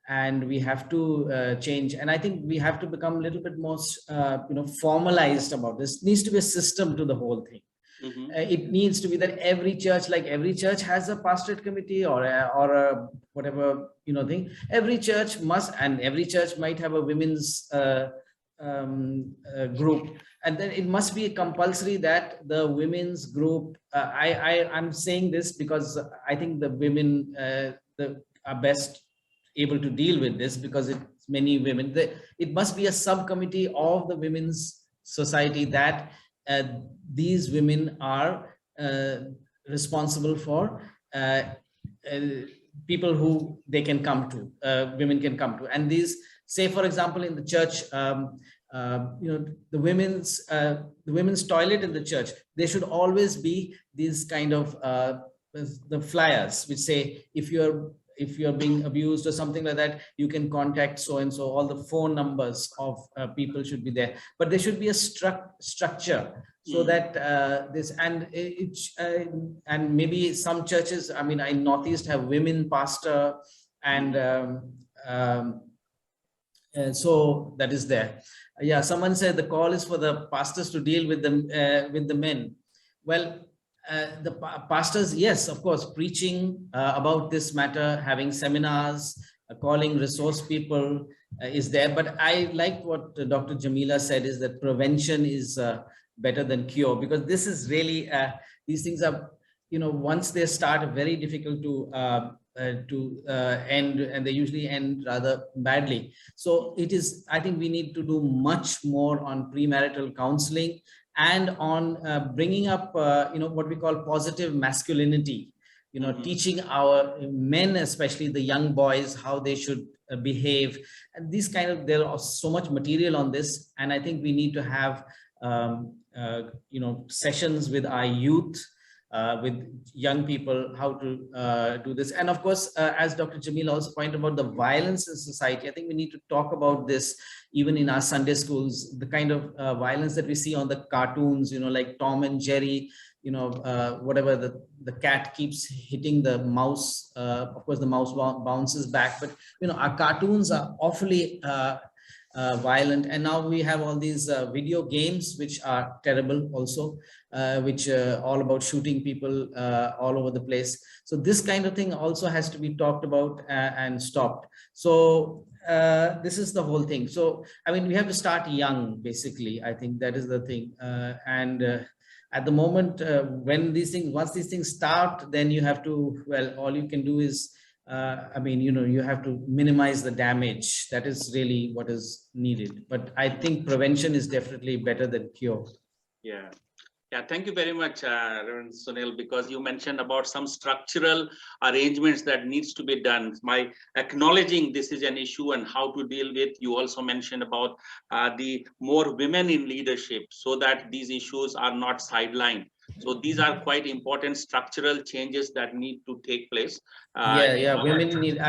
Speaker 4: And we have to change. And I think we have to become a little bit more, formalized about this. Needs to be a system to the whole thing. It needs to be that every church has a pastorate committee or a whatever, thing. Every church must, and every church might have a women's group. And then it must be compulsory that the women's group, I'm saying this because I think the women are best able to deal with this, because it's many women. It must be a subcommittee of the women's society that these women are responsible for, people who they can come to, women can come to. And these, say for example, in the church, the women's toilet in the church, there should always be these kind of the flyers which say, if you're being abused or something like that, you can contact so and so. All the phone numbers of people should be there, but there should be a structure so that this, and and maybe some churches, I mean, in Northeast have women pastor, and so that is there. Yeah, someone said the call is for the pastors to deal with the men. Well, the pastors, yes, of course, preaching about this matter, having seminars, calling resource people is there. But I like what Dr. Jamila said, is that prevention is better than cure, because this is really, these things are, once they start, very difficult to end, and they usually end rather badly. So it is, I think we need to do much more on premarital counseling and on bringing up, what we call positive masculinity, teaching our men, especially the young boys, how they should behave. And these kind of, there are so much material on this. And I think we need to have, sessions with our youth, with young people, how to do this. And of course, as Dr. Jamil also pointed about the violence in society, I think we need to talk about this even in our Sunday schools, the kind of violence that we see on the cartoons, like Tom and Jerry, whatever, the cat keeps hitting the mouse. Of course, the mouse bounces back, but, our cartoons are awfully violent. And now we have all these video games, which are terrible also, which all about shooting people all over the place. So this kind of thing also has to be talked about and stopped. So this is the whole thing. So, I mean, we have to start young, basically. I think that is the thing. At the moment, once these things start, then you have to, well, all you can do is, you have to minimize the damage. That is really what is needed. But I think prevention is definitely better than cure.
Speaker 1: Yeah. Yeah, thank you very much, Reverend Sunil, because you mentioned about some structural arrangements that needs to be done. My acknowledging this is an issue and how to deal with. You also mentioned about the more women in leadership, so that these issues are not sidelined. So these are quite important structural changes that need to take place.
Speaker 4: Women need,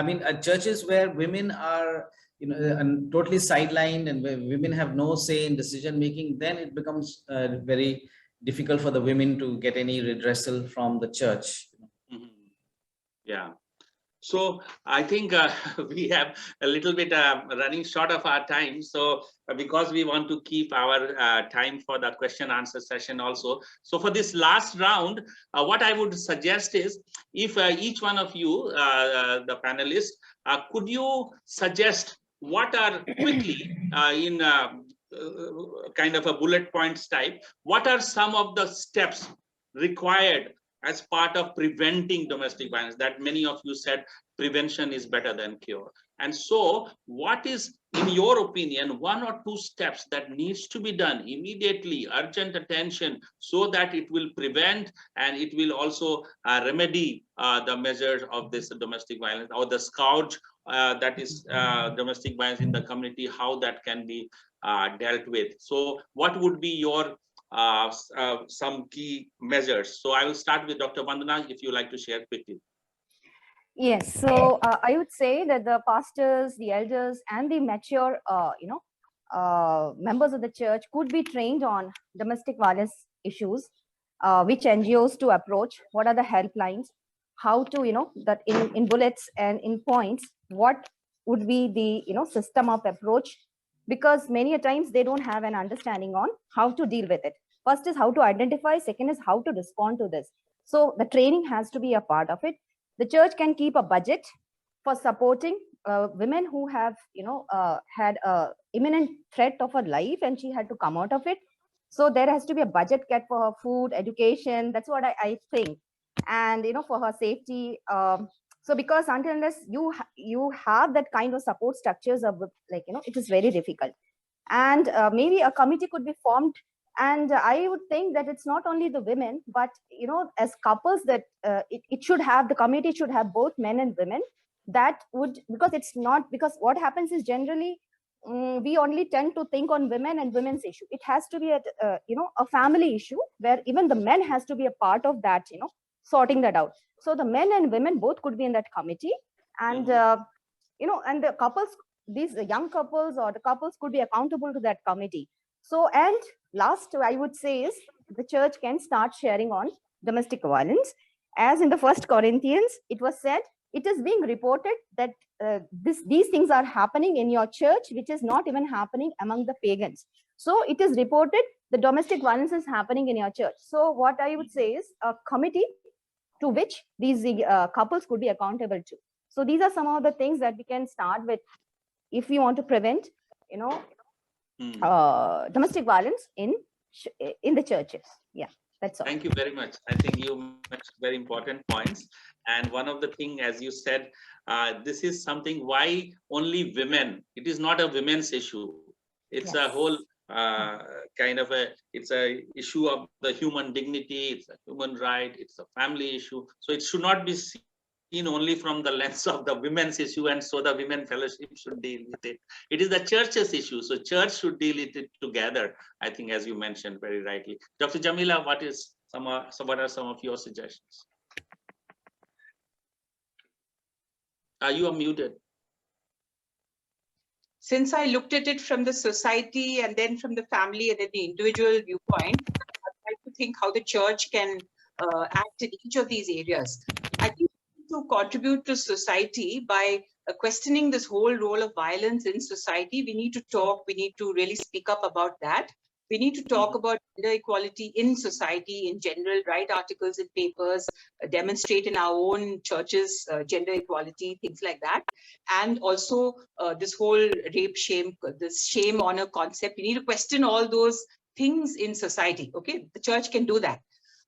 Speaker 4: churches where women are, totally sidelined, and where women have no say in decision making, then it becomes very difficult for the women to get any redressal from the church.
Speaker 1: Yeah. So I think we have a little bit running short of our time. So because we want to keep our time for the question answer session also. So for this last round, what I would suggest is if each one of you, the panelists, could you suggest what are quickly in kind of a bullet points type, what are some of the steps required as part of preventing domestic violence? That many of you said prevention is better than cure. And so what is, in your opinion, one or two steps that needs to be done immediately, urgent attention, so that it will prevent and it will also remedy the measures of this domestic violence, or the scourge that is domestic violence in the community, how that can be dealt with? So what would be your some key measures? So I will start with Dr. Vandana, if you like to share quickly.
Speaker 2: Yes, so I would say that the pastors, the elders, and the mature, members of the church could be trained on domestic violence issues, which NGOs to approach, what are the helplines, how to, that in bullets and in points, what would be the, system of approach, because many a times they don't have an understanding on how to deal with it. First is how to identify, second is how to respond to this. So the training has to be a part of it. The church can keep a budget for supporting women who have, had a imminent threat of her life and she had to come out of it. So there has to be a budget kept for her food, education. That's what I think. And, for her safety. So because until unless you have that kind of support structures of, like, it is very difficult. And maybe a committee could be formed. And I would think that it's not only the women, but as couples, that it should have, the committee should have both men and women. That would, because it's not, because what happens is generally we only tend to think on women and women's issue. It has to be a family issue where even the men has to be a part of that, sorting that out. So the men and women both could be in that committee, and and the couples, these young couples or the couples could be accountable to that committee. So, and last I would say is the church can start sharing on domestic violence. As in the First Corinthians, it was said, it is being reported that these things are happening in your church, which is not even happening among the pagans. So it is reported the domestic violence is happening in your church. So what I would say is a committee to which these couples could be accountable to. So these are some of the things that we can start with if we want to prevent, domestic violence in the churches. Yeah, that's all.
Speaker 1: Thank you very much. I think you mentioned very important points. And one of the things, as you said, this is something why only women. It is not a women's issue. It's a whole kind of it's a issue of the human dignity. It's a human right. It's a family issue. So it should not be seen only from the lens of the women's issue, and so the women fellowship should deal with it. It is the church's issue, so church should deal with it together. I think, as you mentioned very rightly, Dr. Jamila, what are some of your suggestions? You are muted.
Speaker 3: Since I looked at it from the society and then from the family and then the individual viewpoint, I'd like to think how the church can act in each of these areas. I think to contribute to society by questioning this whole role of violence in society, we need to talk, we need to really speak up about that. We need to talk about gender equality in society in general, write articles in papers, demonstrate in our own churches, gender equality, things like that. And also this whole rape, shame, this shame honor concept, we need to question all those things in society, okay? The church can do that.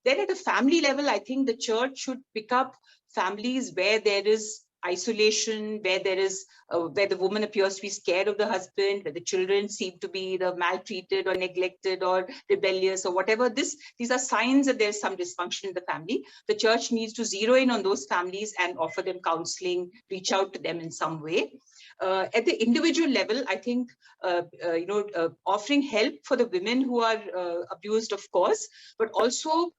Speaker 3: Then at the family level, I think the church should pick up families where there is isolation, where there is where the woman appears to be scared of the husband, where the children seem to be either maltreated or neglected or rebellious or whatever. These are signs that there's some dysfunction in the family. The church needs to zero in on those families and offer them counseling, reach out to them in some way. At the individual level, I think offering help for the women who are abused, of course, but also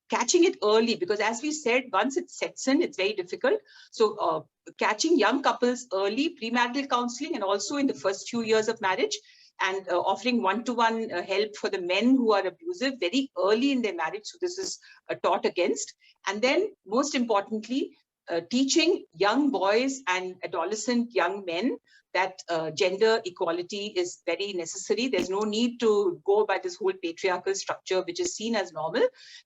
Speaker 3: catching it early, because as we said, once it sets in, it's very difficult. So catching young couples early, premarital counseling, and also in the first few years of marriage, and offering one-to-one help for the men who are abusive very early in their marriage. So this is taught against. And then most importantly, teaching young boys and adolescent young men that gender equality is very necessary. There's no need to go by this whole patriarchal structure, which is seen as normal,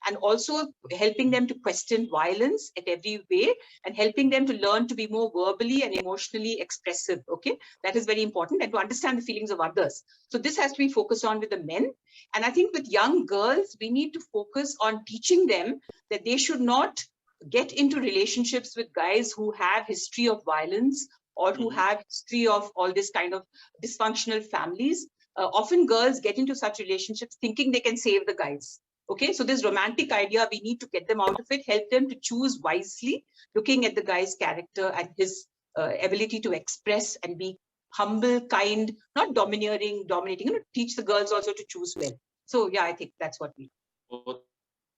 Speaker 3: and also helping them to question violence at every way and helping them to learn to be more verbally and emotionally expressive. Okay, that is very important, and to understand the feelings of others. So this has to be focused on with the men. And I think with young girls, we need to focus on teaching them that they should not get into relationships with guys who have history of violence or who have history of all this kind of dysfunctional families. Often girls get into such relationships thinking they can save the guys. Okay, so this romantic idea, we need to get them out of it, help them to choose wisely, looking at the guy's character and his ability to express and be humble, kind, not domineering, teach the girls also to choose well. So yeah, I think that's what we do.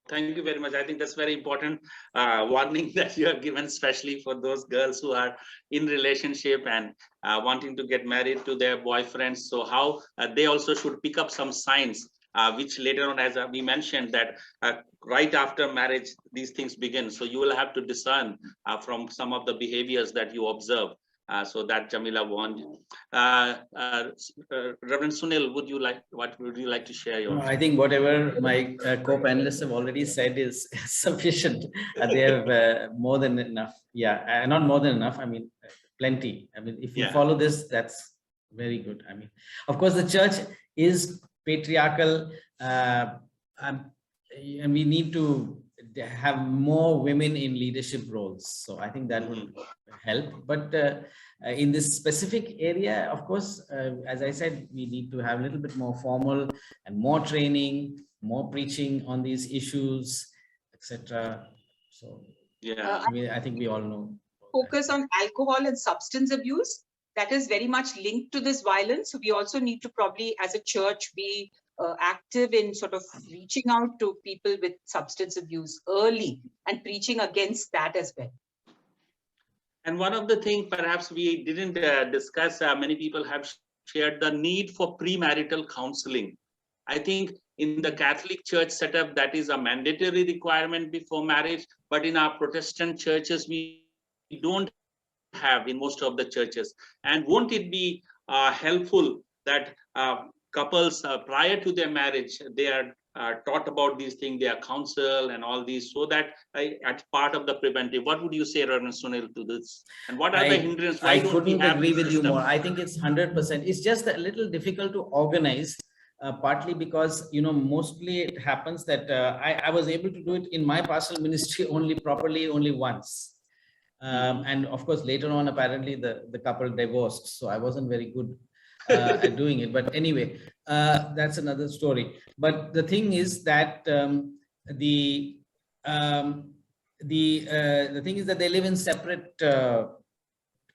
Speaker 1: Thank you very much. I think that's very important warning that you have given, especially for those girls who are in relationship and wanting to get married to their boyfriends. So how they also should pick up some signs, which later on, as we mentioned, that right after marriage, these things begin. So you will have to discern from some of the behaviors that you observe. So that Jamila warned. Reverend Sunil, what would you like to share your?
Speaker 4: I think whatever my co-panelists have already said is sufficient. They have more than enough. Yeah, not more than enough. I mean, plenty. I mean, if you follow this, that's very good. I mean, of course, the church is patriarchal, and we need to have more women in leadership roles. So I think that will help. But in this specific area, of course, as I said, we need to have a little bit more formal and more training, more preaching on these issues, etc. So
Speaker 1: yeah,
Speaker 4: I think we all know.
Speaker 3: Focus on alcohol and substance abuse. That is very much linked to this violence. So we also need to probably, as a church, be active in sort of reaching out to people with substance abuse early and preaching against that as well.
Speaker 1: And one of the things perhaps we didn't discuss, many people have shared the need for premarital counseling. I think in the Catholic Church setup, that is a mandatory requirement before marriage, but in our Protestant churches, we don't have in most of the churches. And won't it be helpful that couples prior to their marriage, they are taught about these things, they are counseled and all these, so that as part of the preventive. What would you say, Reverend Sunil, to this? And what are the hindrances?
Speaker 4: I couldn't agree with you more. I think it's 100%. It's just a little difficult to organize, partly because, mostly it happens that I was able to do it in my pastoral ministry only once. And of course, later on, apparently the couple divorced. So I wasn't very good at doing it. But anyway, that's another story. But the thing is that the thing is that they live in separate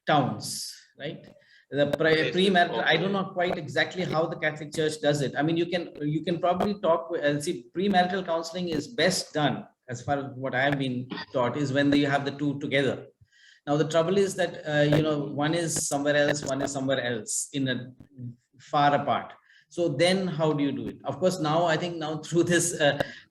Speaker 4: towns, right? The premarital, I don't know quite exactly how the Catholic Church does it. I mean, you can probably talk and see premarital counseling is best done, as far as what I have been taught, is when you have the two together. Now, the trouble is that, one is somewhere else, one is somewhere else in a far apart. So then how do you do it? Of course, now I think through this,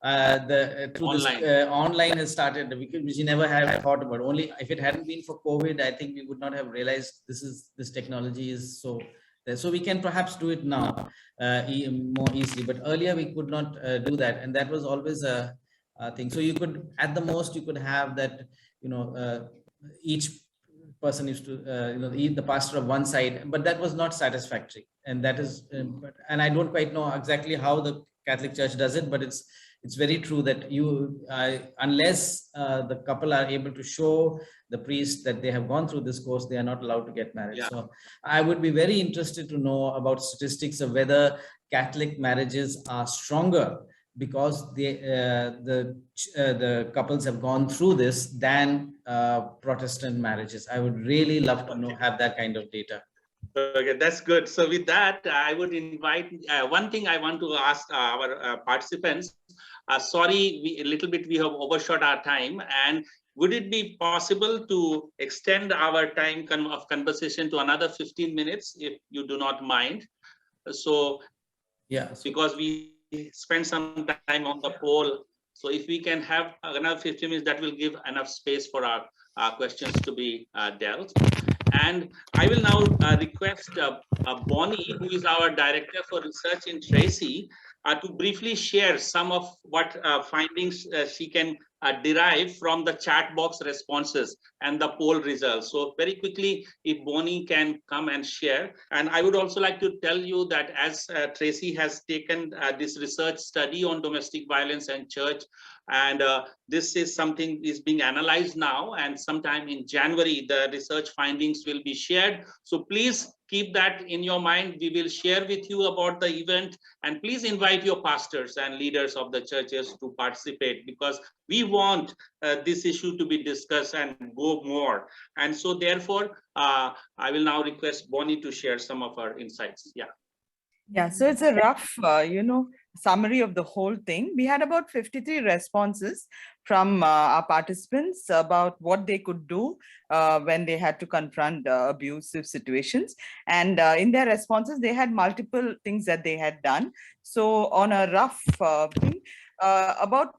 Speaker 4: online has started, which you never have thought about. Only if it hadn't been for COVID, I think we would not have realized this technology is so there. So we can perhaps do it now more easily, but earlier we could not do that. And that was always a thing. So you could, at the most, you could have that, each person used to, the pastor of one side, but that was not satisfactory. And that is, and I don't quite know exactly how the Catholic Church does it, but it's very true that unless the couple are able to show the priest that they have gone through this course, they are not allowed to get married. Yeah. So I would be very interested to know about statistics of whether Catholic marriages are stronger because the couples have gone through this than Protestant marriages. I would really love to have that kind of data.
Speaker 1: Okay, that's good. So with that, I would invite, one thing I want to ask our participants, sorry, a little bit we have overshot our time, and would it be possible to extend our time of conversation to another 15 minutes, if you do not mind? So, yeah, because we spend some time on the poll. So if we can have another 15 minutes, that will give enough space for our questions to be dealt. And I will now request Bonnie, who is our Director for Research in Tracy, to briefly share some of what findings she can derive from the chat box responses and the poll results. So very quickly, if Bonnie can come and share. And I would also like to tell you that as Tracy has taken this research study on domestic violence and church, and this is something is being analyzed now, and sometime in January, the research findings will be shared. So please keep that in your mind. We will share with you about the event, and please invite your pastors and leaders of the churches to participate, because we want this issue to be discussed and go more. And so therefore, I will now request Bonnie to share some of her insights. Yeah.
Speaker 5: Yeah, so it's a rough, summary of the whole thing. We had about 53 responses from our participants about what they could do when they had to confront abusive situations. And in their responses, they had multiple things that they had done. So on a rough thing, about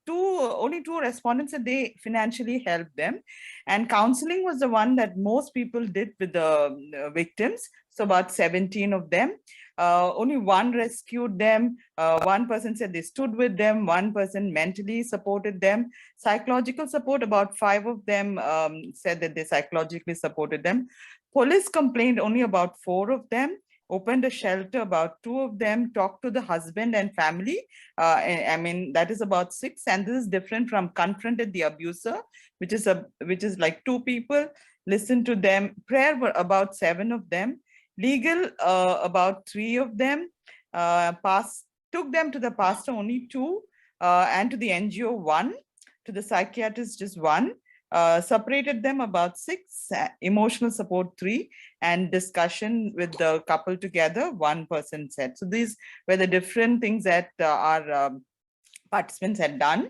Speaker 5: only two respondents said they financially helped them. And counseling was the one that most people did with the victims. So about 17 of them. Only one rescued them. One person said they stood with them. One person mentally supported them. Psychological support, about 5 of them said that they psychologically supported them. Police complained, only about 4 of them. Opened a shelter, about 2 of them. Talked to the husband and family. I mean, that is about 6. And this is different from confronted the abuser, which is like 2 people. Listened to them. Prayer were about 7 of them. Legal, about 3 of them. Took them to the pastor, only 2, and to the NGO 1, to the psychiatrist just 1. Separated them, about 6. Emotional support 3, and discussion with the couple together, 1 person said. So these were the different things that our participants had done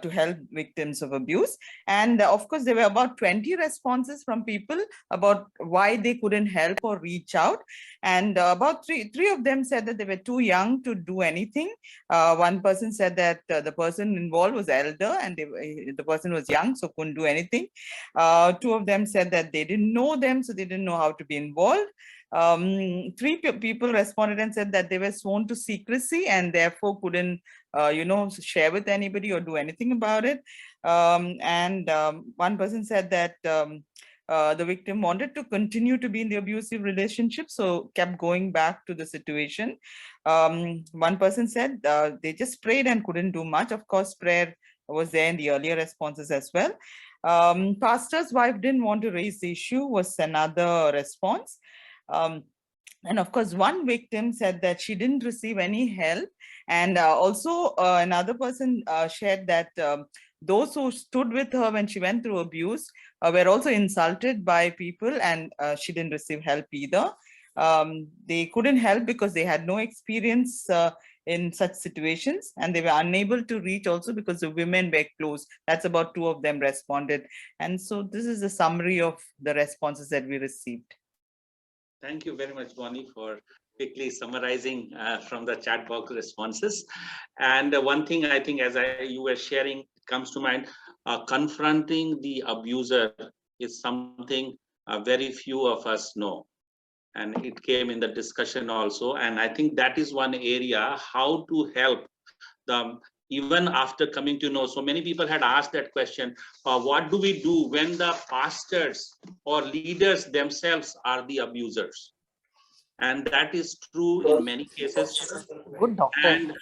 Speaker 5: to help victims of abuse. And of course, there were about 20 responses from people about why they couldn't help or reach out. And about three of them said that they were too young to do anything. One person said that the person involved was elder and the person was young, so couldn't do anything. 2 of them said that they didn't know them, so they didn't know how to be involved. 3 people responded and said that they were sworn to secrecy and therefore couldn't share with anybody or do anything about it. One person said that the victim wanted to continue to be in the abusive relationship, so kept going back to the situation. One person said they just prayed and couldn't do much. Of course, prayer was there in the earlier responses as well. Pastor's wife didn't want to raise the issue was another response. And of course, one victim said that she didn't receive any help. And also another person shared that those who stood with her when she went through abuse were also insulted by people, and she didn't receive help either. They couldn't help because they had no experience in such situations, and they were unable to reach also because the women were close. That's about 2 of them responded. And so this is a summary of the responses that we received.
Speaker 1: Thank you very much, Bonnie, for quickly summarizing from the chat box responses. And one thing I think as you were sharing comes to mind, confronting the abuser is something very few of us know. And it came in the discussion also. And I think that is one area, how to help them even after coming to know. So many people had asked that question, what do we do when the pastors or leaders themselves are the abusers? And that is true in many cases.
Speaker 2: Good doctor.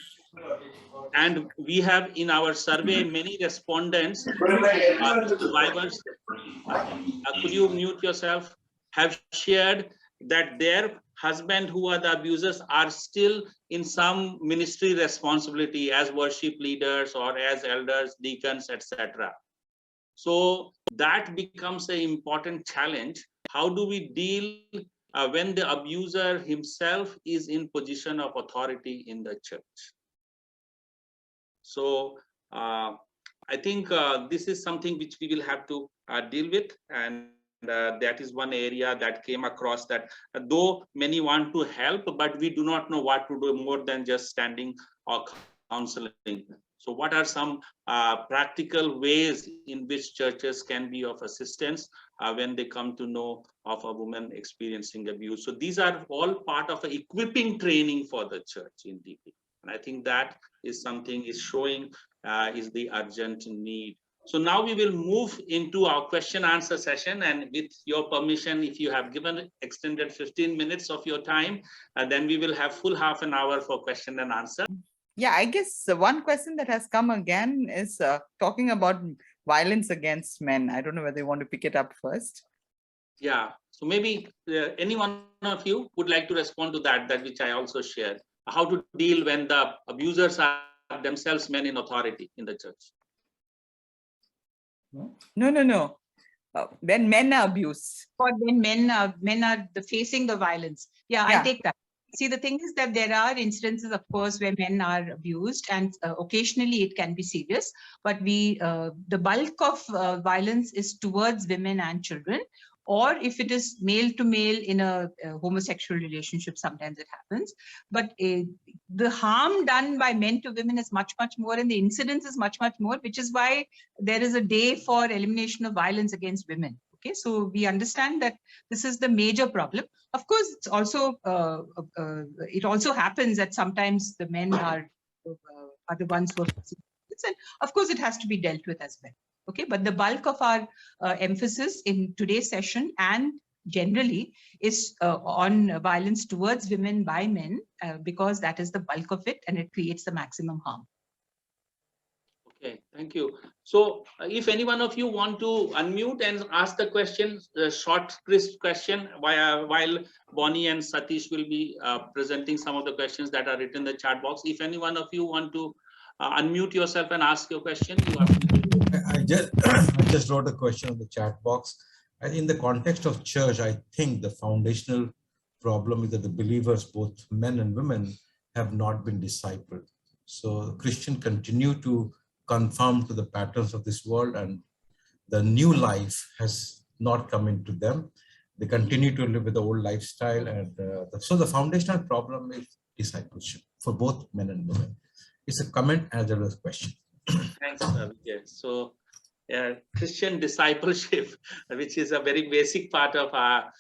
Speaker 1: And we have in our survey many respondents, survivors, could you mute yourself, have shared that their husband who are the abusers are still in some ministry responsibility as worship leaders or as elders, deacons, etc. So that becomes an important challenge. How do we deal when the abuser himself is in position of authority in the church? So I think this is something which we will have to deal with, and that is one area that came across, that though many want to help, but we do not know what to do more than just standing or counseling. So what are some practical ways in which churches can be of assistance when they come to know of a woman experiencing abuse? So these are all part of equipping training for the church in DP. And I think that is something is showing is the urgent need. So now we will move into our question answer session, and with your permission, if you have given extended 15 minutes of your time, then we will have full half an hour for question and answer.
Speaker 5: Yeah, I guess one question that has come again is talking about violence against men. I don't know whether you want to pick it up first.
Speaker 1: Yeah, so maybe any one of you would like to respond to that which I also shared. How to deal when the abusers are themselves men in authority in the church.
Speaker 5: No. When men are abused.
Speaker 3: Or when men are facing the violence. Yeah,
Speaker 5: Yeah.
Speaker 3: I'll take that. See, the thing is that there are instances, of course, where men are abused, and occasionally it can be serious. But the bulk of violence is towards women and children. Or if it is male to male in a homosexual relationship, sometimes it happens. But the harm done by men to women is much, much more, and the incidence is much, much more, which is why there is a day for elimination of violence against women. Okay, so we understand that this is the major problem. Of course, it's also it also happens that sometimes the men are the ones who are facing violence, and of course it has to be dealt with as well. Okay, but the bulk of our emphasis in today's session and generally is on violence towards women by men, because that is the bulk of it and it creates the maximum harm.
Speaker 1: Okay, thank you. So if any one of you want to unmute and ask the question, short, crisp question, while Bonnie and Satish will be presenting some of the questions that are written in the chat box. If any one of you want to unmute yourself and ask your question, you have to.
Speaker 6: I just wrote a question on the chat box. In the context of church, I think the foundational problem is that the believers, both men and women, have not been discipled. So Christians continue to conform to the patterns of this world, and the new life has not come into them. They continue to live with the old lifestyle, and so the foundational problem is discipleship for both men and women. It's a comment as well as a question.
Speaker 1: Thanks, Vijay. So Christian discipleship, which is a very basic part of our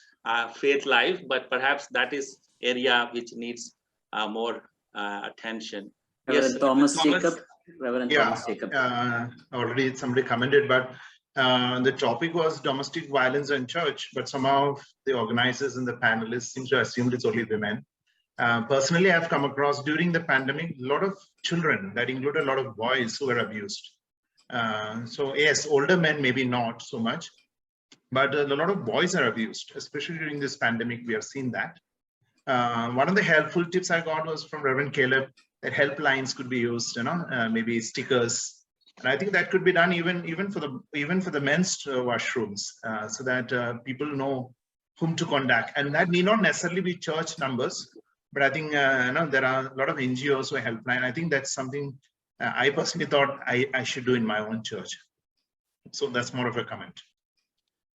Speaker 1: faith life, but perhaps that is area which needs more attention.
Speaker 7: Reverend
Speaker 1: Yes,
Speaker 7: Thomas Jacob. Reverend Thomas Jacob.
Speaker 8: Already somebody commented, but the topic was domestic violence in church, but somehow the organizers and the panelists seem to assume it's only women. Personally, I've come across during the pandemic a lot of children, that include a lot of boys who were abused. So yes, older men maybe not so much, but a lot of boys are abused, especially during this pandemic. We have seen that. One of the helpful tips I got was from Reverend Caleb, that helplines could be used, maybe stickers, and I think that could be done even for the men's washrooms, so that people know whom to contact, and that need not necessarily be church numbers. But I think there are a lot of NGOs who helpline. I think that's something I personally thought I should do in my own church. So that's more of a comment.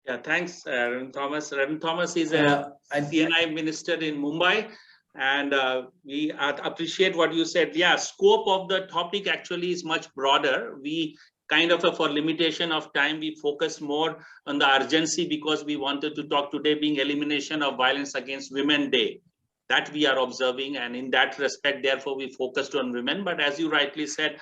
Speaker 1: Yeah, thanks, Reverend Thomas. Reverend Thomas is a CNI minister in Mumbai, and we appreciate what you said. Yeah, scope of the topic actually is much broader. We kind of, for limitation of time, we focus more on the urgency because we wanted to talk today being Elimination of Violence Against Women Day. That we are observing, and in that respect, therefore, we focused on women. But as you rightly said,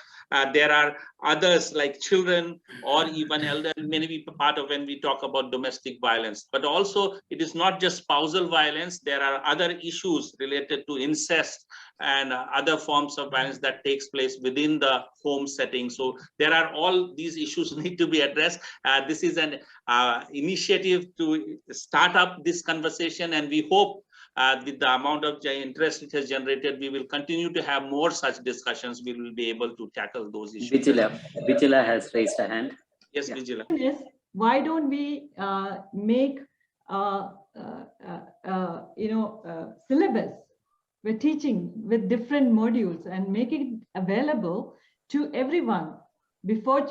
Speaker 1: there are others like children or even elder may be part of when we talk about domestic violence. But also, it is not just spousal violence. There are other issues related to incest and other forms of violence that takes place within the home setting. So there are all these issues need to be addressed. This is an initiative to start up this conversation, and we hope with the amount of interest it has generated, we will continue to have more such discussions. We will be able to tackle those issues.
Speaker 7: Vigila has raised a hand.
Speaker 1: Yes, yeah. Vigila.
Speaker 9: Why don't we make syllabus? We're teaching with different modules and make it available to everyone before,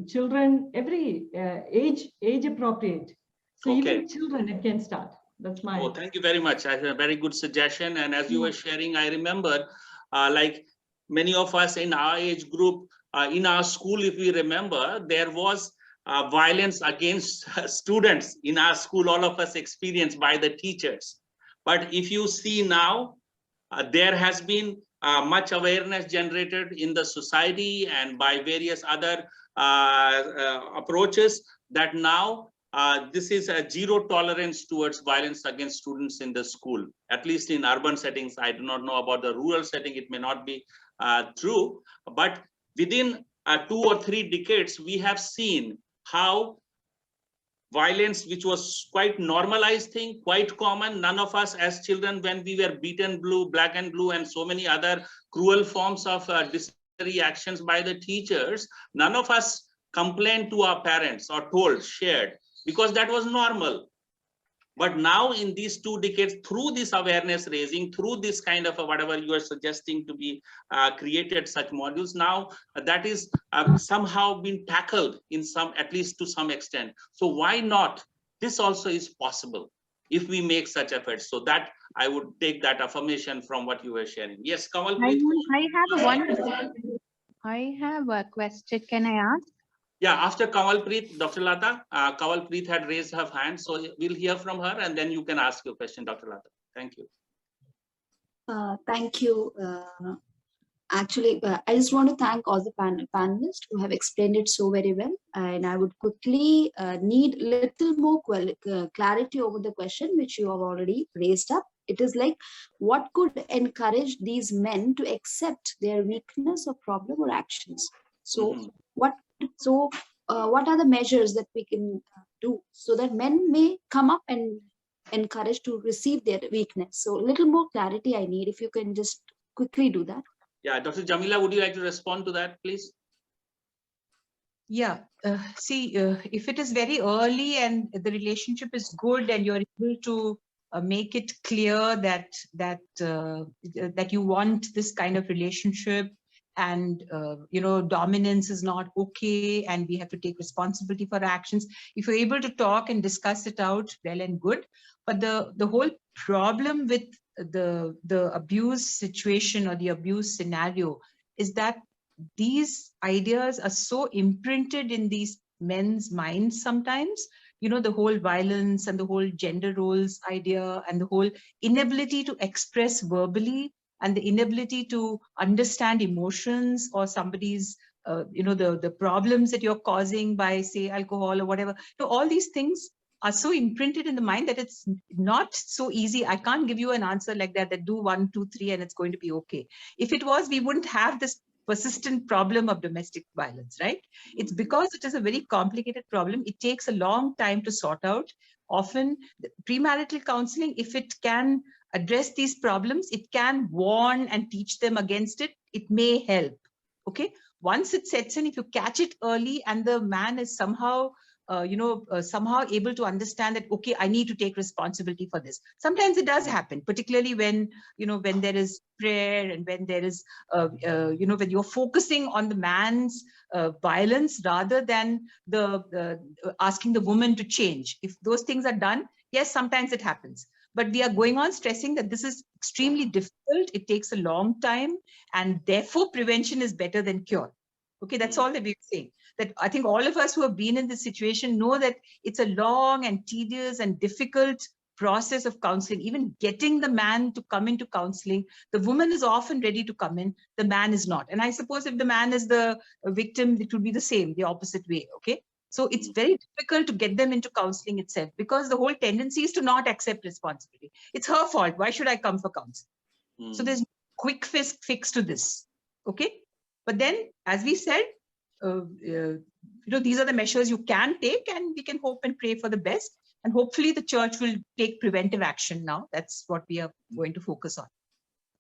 Speaker 9: children, every age appropriate. So even children, it can start. That's my.
Speaker 1: Oh, thank you very much. That's a very good suggestion. And as you were sharing, I remember like many of us in our age group, in our school, if we remember, there was violence against students in our school, all of us experienced by the teachers. But if you see now, there has been much awareness generated in the society and by various other approaches that now this is a zero tolerance towards violence against students in the school, at least in urban settings. I do not know about the rural setting, it may not be true, but within 2 or 3 decades, we have seen how violence, which was quite normalized thing, quite common. None of us as children, when we were beaten blue, black and blue, and so many other cruel forms of disciplinary actions by the teachers, none of us complained to our parents or told, shared, because that was normal. But now in these 2 decades, through this awareness raising, through this kind of whatever you are suggesting to be created, such modules, now that is somehow been tackled in some, at least to some extent. So why not? This also is possible if we make such efforts. So that I would take that affirmation from what you were sharing. Yes, Kamal.
Speaker 10: I have a question. Can I ask?
Speaker 1: Yeah, after Kamalpreet, Dr. Lata, Kamalpreet had raised her hand, so we'll hear from her and then you can ask your question, Dr. Lata. Thank you.
Speaker 11: Thank you. Actually, I just want to thank all the panelists who have explained it so very well. And I would quickly need little more clarity over the question which you have already raised up. It is like, what could encourage these men to accept their weakness or problem or actions? So what are the measures that we can do so that men may come up and encourage to receive their weakness? So a little more clarity I need, if you can just quickly do that.
Speaker 1: Yeah, Dr. Jamila, would you like to respond to that, please?
Speaker 3: Yeah, if it is very early and the relationship is good and you're able to make it clear that you want this kind of relationship, and dominance is not okay, and we have to take responsibility for our actions. If you're able to talk and discuss it out, well and good. But the whole problem with the abuse situation or the abuse scenario is that these ideas are so imprinted in these men's minds sometimes. The whole violence and the whole gender roles idea and the whole inability to express verbally and the inability to understand emotions or somebody's, the problems that you're causing by, say, alcohol or whatever. All these things are so imprinted in the mind that it's not so easy. I can't give you an answer like that do 1, 2, 3, and it's going to be okay. If it was, we wouldn't have this persistent problem of domestic violence, right? It's because it is a very complicated problem. It takes a long time to sort out. Often premarital counseling, if it can address these problems, it can warn and teach them against it. It may help. Okay. Once it sets in, if you catch it early and the man is somehow, somehow able to understand that, okay, I need to take responsibility for this. Sometimes it does happen, particularly when, when there is prayer and when there is, when you're focusing on the man's violence rather than asking the woman to change. If those things are done, yes, sometimes it happens. But we are going on stressing that this is extremely difficult. It takes a long time, and therefore prevention is better than cure. Okay, that's all that we're saying. That I think all of us who have been in this situation know that it's a long and tedious and difficult process of counseling. Even getting the man to come into counseling, the woman is often ready to come in, the man is not. And I suppose if the man is the victim, it would be the same, the opposite way. Okay. So it's very difficult to get them into counseling itself because the whole tendency is to not accept responsibility. It's her fault. Why should I come for counseling? So there's no quick fix to this. Okay. But then, as we said, these are the measures you can take, and we can hope and pray for the best. And hopefully the church will take preventive action now. That's what we are going to focus on.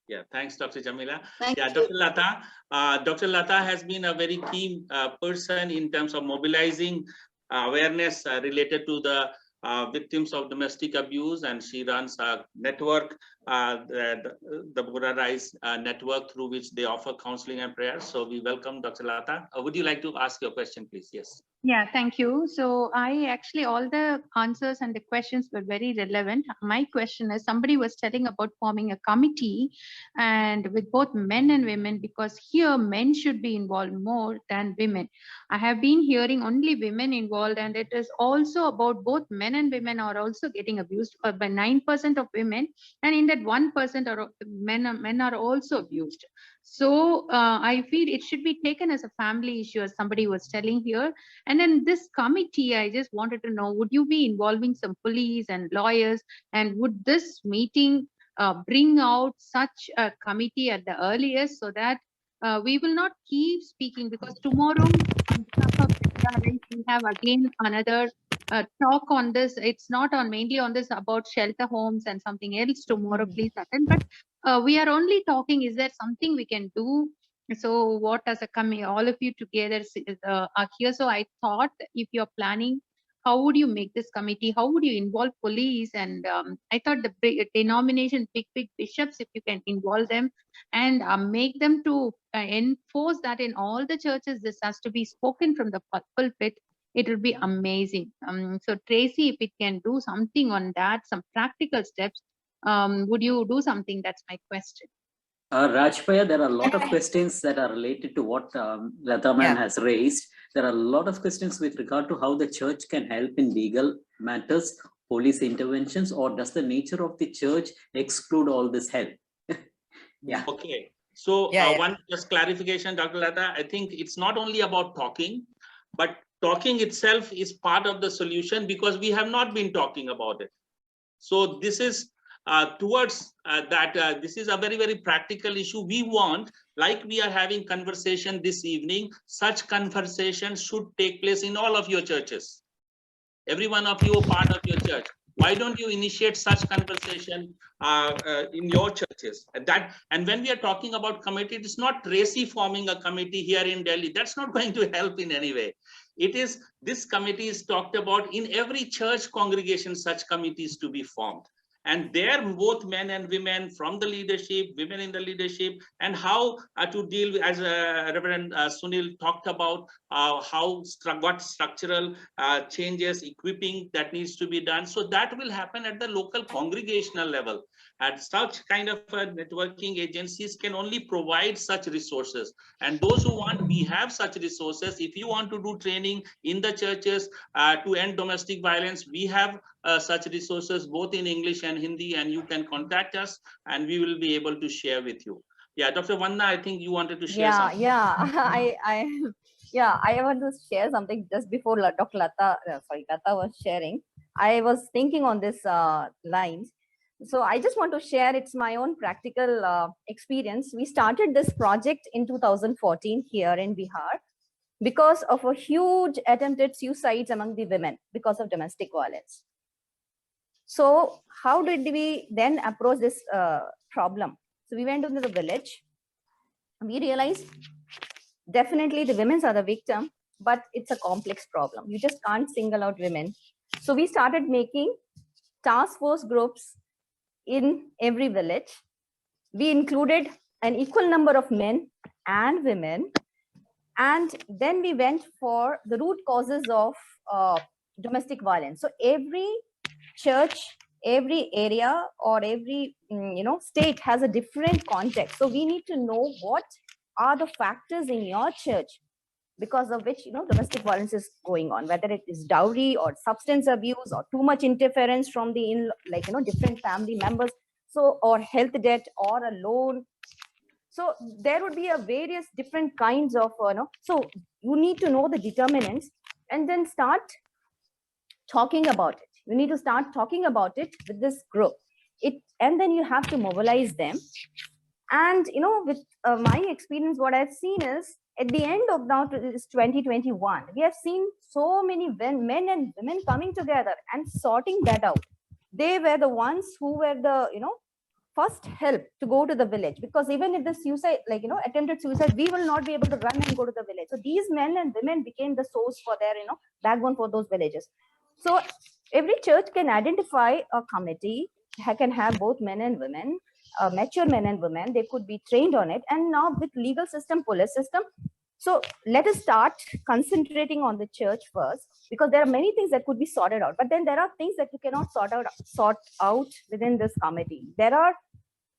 Speaker 1: Yeah, thanks, Dr. Jamila.
Speaker 11: Thank you.
Speaker 1: Dr. Lata. Dr. Lata has been a very key person in terms of mobilizing awareness related to the victims of domestic abuse, and she runs a network the Buddha Rise network through which they offer counseling and prayer. So we welcome Dr. Lata. Would you like to ask your question, please? Yes.
Speaker 10: Yeah, thank you. So I actually, all the answers and the questions were very relevant. My question is, somebody was telling about forming a committee and with both men and women, because here men should be involved more than women. I have been hearing only women involved, and it is also about both men and women are also getting abused by 9% of women. And in that 1% are men are also abused. So I feel it should be taken as a family issue, as somebody was telling here. And then this committee, I just wanted to know, would you be involving some police and lawyers? And would this meeting bring out such a committee at the earliest, so that we will not keep speaking? Because tomorrow we have again another talk on this. It's not on mainly on this about shelter homes and something else tomorrow. Please attend. But we are only talking, is there something we can do? So what as a committee, all of you together are here. So I thought, if you're planning, how would you make this committee? How would you involve police? And I thought the denomination, big bishops, if you can involve them and make them to enforce that in all the churches, this has to be spoken from the pulpit. It will be amazing. So Tracy, if it can do something on that, some practical steps, would you do something? That's my question.
Speaker 7: Rajpaya, there are a lot of questions that are related to what Lata ma'am has raised. There are a lot of questions with regard to how the church can help in legal matters, police interventions, or does the nature of the church exclude all this help? Yeah.
Speaker 1: Okay. So one just clarification, Dr. Lata, I think it's not only about talking, but talking itself is part of the solution, because we have not been talking about it. So this is towards that this is a very, very practical issue. We want, like we are having conversation this evening, such conversations should take place in all of your churches. Every one of you are part of your church. Why don't you initiate such conversation in your churches? And when we are talking about committee, it is not Tracy forming a committee here in Delhi. That's not going to help in any way. It is, this committee is talked about in every church congregation, such committees to be formed. And there, both men and women from the leadership, women in the leadership, and how to deal with, as Reverend Sunil talked about, what structural changes, equipping that needs to be done. So that will happen at the local congregational level. And such kind of networking agencies can only provide such resources. And those who want, we have such resources. If you want to do training in the churches to end domestic violence, we have such resources both in English and Hindi, and you can contact us and we will be able to share with you. Yeah, Dr. Vanna, I think you wanted to share something.
Speaker 2: I want to share something just before Dr. Lata was sharing. I was thinking on this lines. So I just want to share, it's my own practical experience. We started this project in 2014 here in Bihar because of a huge attempted suicides among the women because of domestic violence. So how did we then approach this problem? So we went into the village. We realized definitely the women are the victim, but it's a complex problem. You just can't single out women. So we started making task force groups in every village. We included an equal number of men and women. And then we went for the root causes of domestic violence. So every church, every area, or every state has a different context. So we need to know what are the factors in your church because of which domestic violence is going on, whether it is dowry or substance abuse or too much interference from the different family members, so or health debt or a loan. So there would be a various different kinds of so you need to know the determinants and then start talking about it. You need to start talking about it with this group. And then you have to mobilize them. And with my experience, what I've seen is at the end of now is 2021, we have seen so many men and women coming together and sorting that out. They were the ones who were the first help to go to the village, because even if the suicide, attempted suicide, we will not be able to run and go to the village. So these men and women became the source for their backbone for those villages. So every church can identify a committee can have both men and women, mature men and women. They could be trained on it. And now with legal system, police system. So let us start concentrating on the church first, because there are many things that could be sorted out. But then there are things that you cannot sort out within this committee. There are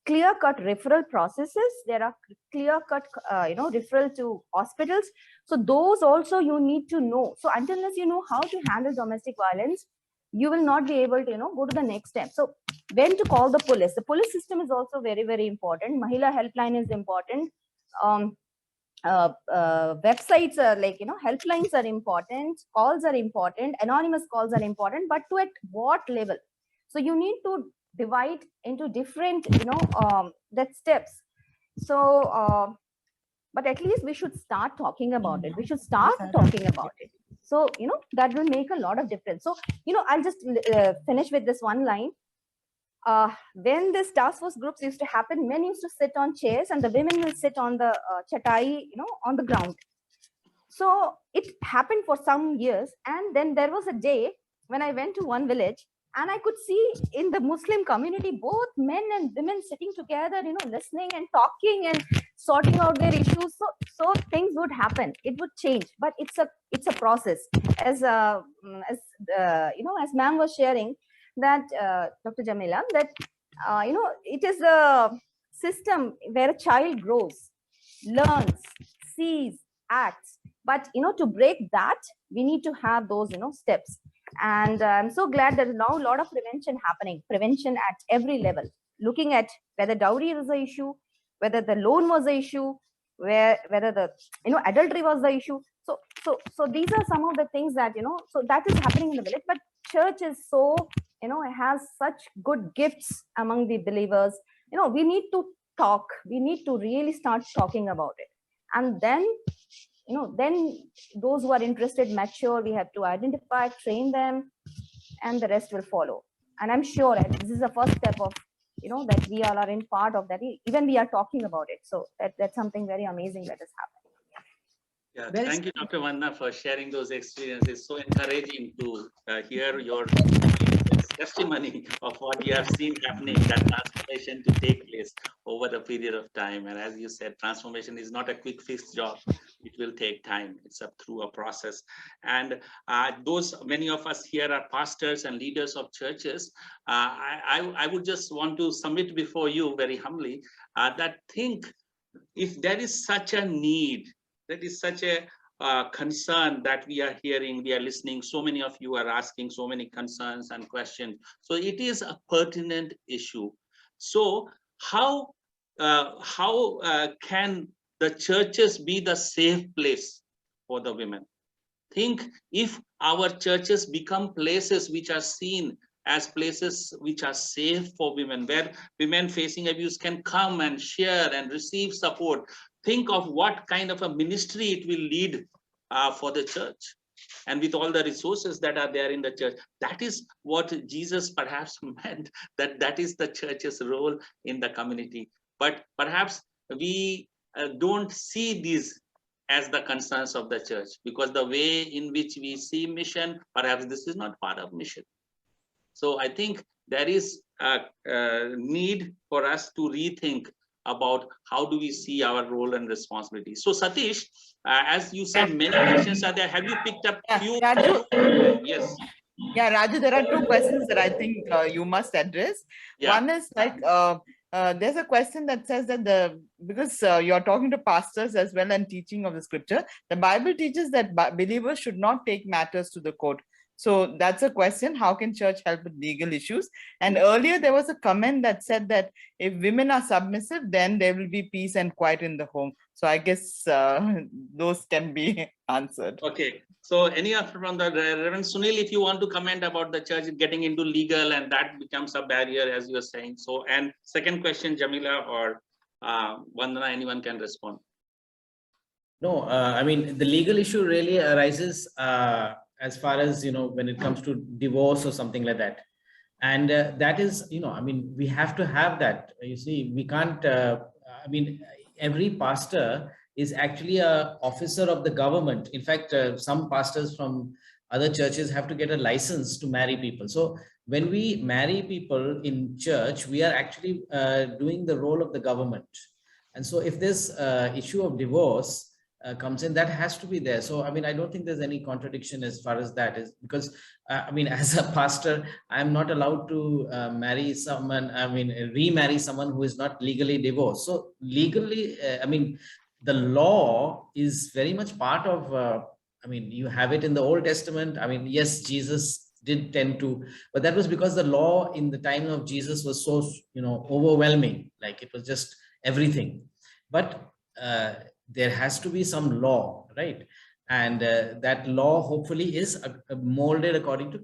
Speaker 2: clear-cut referral processes. There are clear-cut, referral to hospitals. So those also you need to know. So unless you know how to handle domestic violence, you will not be able to, go to the next step. So when to call the police? The police system is also very, very important. Mahila helpline is important. Websites are like, helplines are important. Calls are important. Anonymous calls are important. But to at what level? So you need to divide into different, that steps. So, but at least we should start talking about it. We should start talking about it. So, that will make a lot of difference. So, I'll just finish with this one line. When this task force groups used to happen, men used to sit on chairs and the women will sit on the chatai, on the ground. So it happened for some years. And then there was a day when I went to one village, and I could see in the Muslim community, both men and women sitting together, listening and talking and sorting out their issues. So things would happen. It would change, but it's a process. As ma'am was sharing that, Dr. Jamila, that, it is a system where a child grows, learns, sees, acts. But, to break that, we need to have those, steps. And I'm so glad there is now a lot of prevention at every level, looking at whether dowry is the issue, whether the loan was the issue, whether the, adultery was the issue. So these are some of the things that, so that is happening in the village. But church is so, it has such good gifts among the believers. We need to talk. We need to really start talking about it. And then, then those who are interested, mature, we have to identify, train them, and the rest will follow. And I'm sure this is the first step of, that we all are in part of that. Even we are talking about it. So that's something very amazing that is happening.
Speaker 1: Yeah, thank you, Dr. Vandana, for sharing those experiences. So encouraging to hear your testimony of what you have seen happening, that transformation to take place over a period of time. And as you said, transformation is not a quick fix job. It will take time. It's through a process. And many of us here are pastors and leaders of churches. I would just want to submit before you very humbly that think if there is such a need, that is such a concern that we are hearing, we are listening, so many of you are asking so many concerns and questions. So it is a pertinent issue. So how can the churches be the safe place for the women? Think if our churches become places which are seen as places which are safe for women, where women facing abuse can come and share and receive support. Think of what kind of a ministry it will lead for the church, and with all the resources that are there in the church. That is what Jesus perhaps meant, that is the church's role in the community. But perhaps we don't see these as the concerns of the church, because the way in which we see mission, perhaps this is not part of mission. So I think there is a need for us to rethink about how do we see our role and responsibility. So Satish, as you said, many questions are there. Have you picked up few?
Speaker 5: Raju,
Speaker 1: yes.
Speaker 5: Yeah, Raju, there are two questions that I think you must address.
Speaker 1: Yeah.
Speaker 5: One is like, there's a question that says that because you're talking to pastors as well and teaching of the scripture, the Bible teaches that believers should not take matters to the court. So that's a question. How can church help with legal issues? And earlier there was a comment that said that if women are submissive, then there will be peace and quiet in the home. So I guess those can be answered.
Speaker 1: Okay. So any of from the Reverend Sunil, if you want to comment about the church getting into legal and that becomes a barrier, as you are saying. So, and second question, Jamila or Vandana, anyone can respond.
Speaker 4: No, I mean, the legal issue really arises as far as, when it comes to divorce or something like that. And that is, I mean, we have to have that. You see, we can't, I mean, every pastor is actually an officer of the government. In fact, some pastors from other churches have to get a license to marry people. So when we marry people in church, we are actually doing the role of the government. And so if this issue of divorce comes in, that has to be there. So, I mean, I don't think there's any contradiction as far as that is, because, I mean, as a pastor, I'm not allowed to marry someone, I mean, remarry someone who is not legally divorced. So legally, I mean, the law is very much part of, I mean, you have it in the Old Testament. I mean, yes, Jesus did tend to, but that was because the law in the time of Jesus was so, overwhelming, like it was just everything. But there has to be some law, right? And that law hopefully is molded according to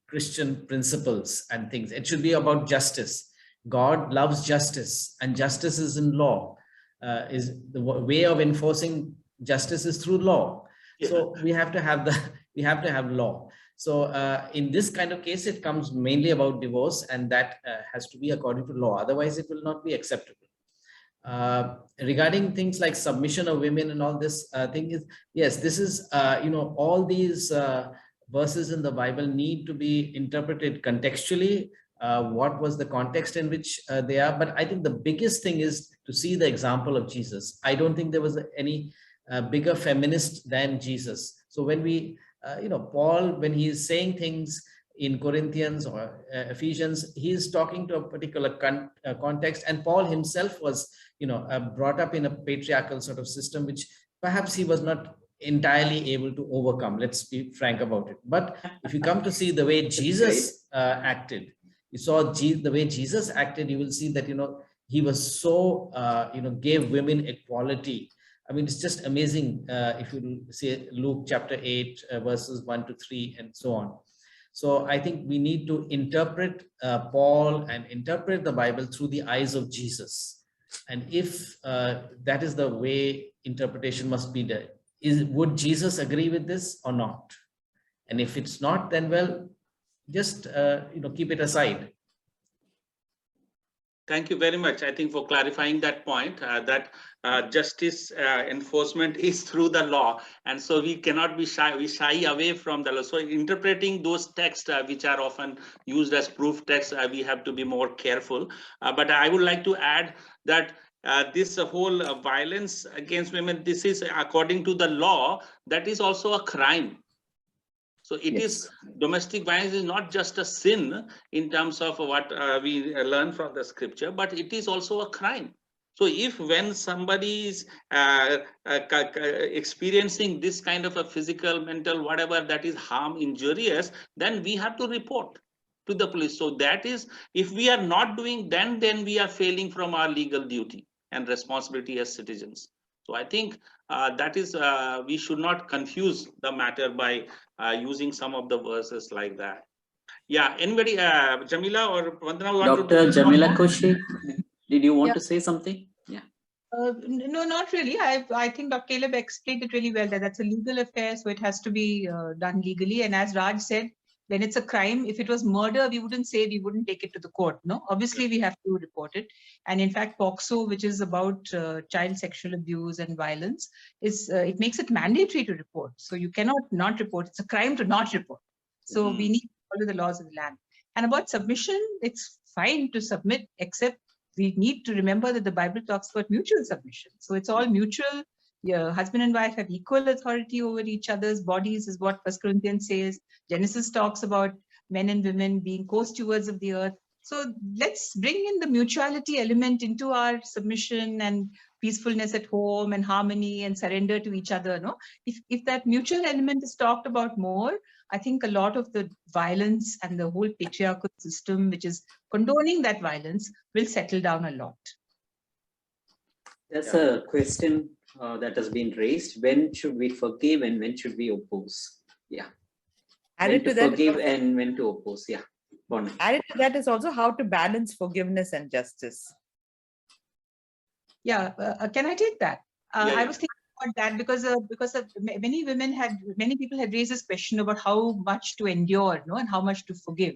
Speaker 4: Christian principles and things. It should be about justice. God loves justice, and justice is in law. Is the way of enforcing justice is through law. Yeah. So we have to have law. So in this kind of case, it comes mainly about divorce, and that has to be according to law. Otherwise, it will not be acceptable. Regarding things like submission of women and all this thing is, yes, this is, all these verses in the Bible need to be interpreted contextually. What was the context in which they are? But I think the biggest thing is to see the example of Jesus. I don't think there was any bigger feminist than Jesus. So when we, Paul, when he is saying things in Corinthians or Ephesians, he is talking to a particular context. And Paul himself was, brought up in a patriarchal sort of system, which perhaps he was not entirely able to overcome. Let's be frank about it. But if you come to see the way Jesus acted, you saw the way Jesus acted, you will see that, he was so, gave women equality. I mean, it's just amazing if you see Luke chapter 8, verses 1 to 3 and so on. So I think we need to interpret Paul and interpret the Bible through the eyes of Jesus. And if that is the way interpretation must be done, would Jesus agree with this or not? And if it's not, then, well, just, keep it aside.
Speaker 1: Thank you very much, I think, for clarifying that point, that justice enforcement is through the law. And so we cannot be shy, we shy away from the law. So interpreting those texts, which are often used as proof texts, we have to be more careful. But I would like to add that this whole violence against women, this is, according to the law, that is also a crime. So it is, domestic violence is not just a sin in terms of what we learn from the scripture, but it is also a crime. So if when somebody is experiencing this kind of a physical, mental, whatever that is harm, injurious, then we have to report to the police. So that is, if we are not doing then we are failing from our legal duty and responsibility as citizens. So I think that is, we should not confuse the matter by using some of the verses like that. Yeah, anybody, Jamila or Vandana?
Speaker 7: Dr. Jamila Koshi, did you want to say something? Yeah.
Speaker 3: No, not really. I think Dr. Caleb explained it really well, that that's a legal affair, so it has to be done legally. And as Raj said, when it's a crime, if it was murder, we wouldn't say, we wouldn't take it to the court. No, obviously we have to report it. And in fact, POCSO, which is about child sexual abuse and violence, is it makes it mandatory to report. So you cannot not report. It's a crime to not report. So we need to follow the laws of the land. And about submission, it's fine to submit, except we need to remember that the Bible talks about mutual submission. So it's all mutual. Yeah, husband and wife have equal authority over each other's bodies, is what 1 Corinthians says. Genesis talks about men and women being co-stewards of the earth. So let's bring in the mutuality element into our submission and peacefulness at home and harmony and surrender to each other. No, if that mutual element is talked about more, I think a lot of the violence and the whole patriarchal system, which is condoning that violence, will settle down a lot.
Speaker 7: There's a question that has been raised. When should we forgive and when should we oppose? Yeah. Added to that, forgive and when to oppose. Yeah.
Speaker 5: Added to that is also how to balance forgiveness and justice.
Speaker 3: Yeah. Can I take that? I was thinking about that because many people had raised this question about how much to endure, no, and how much to forgive.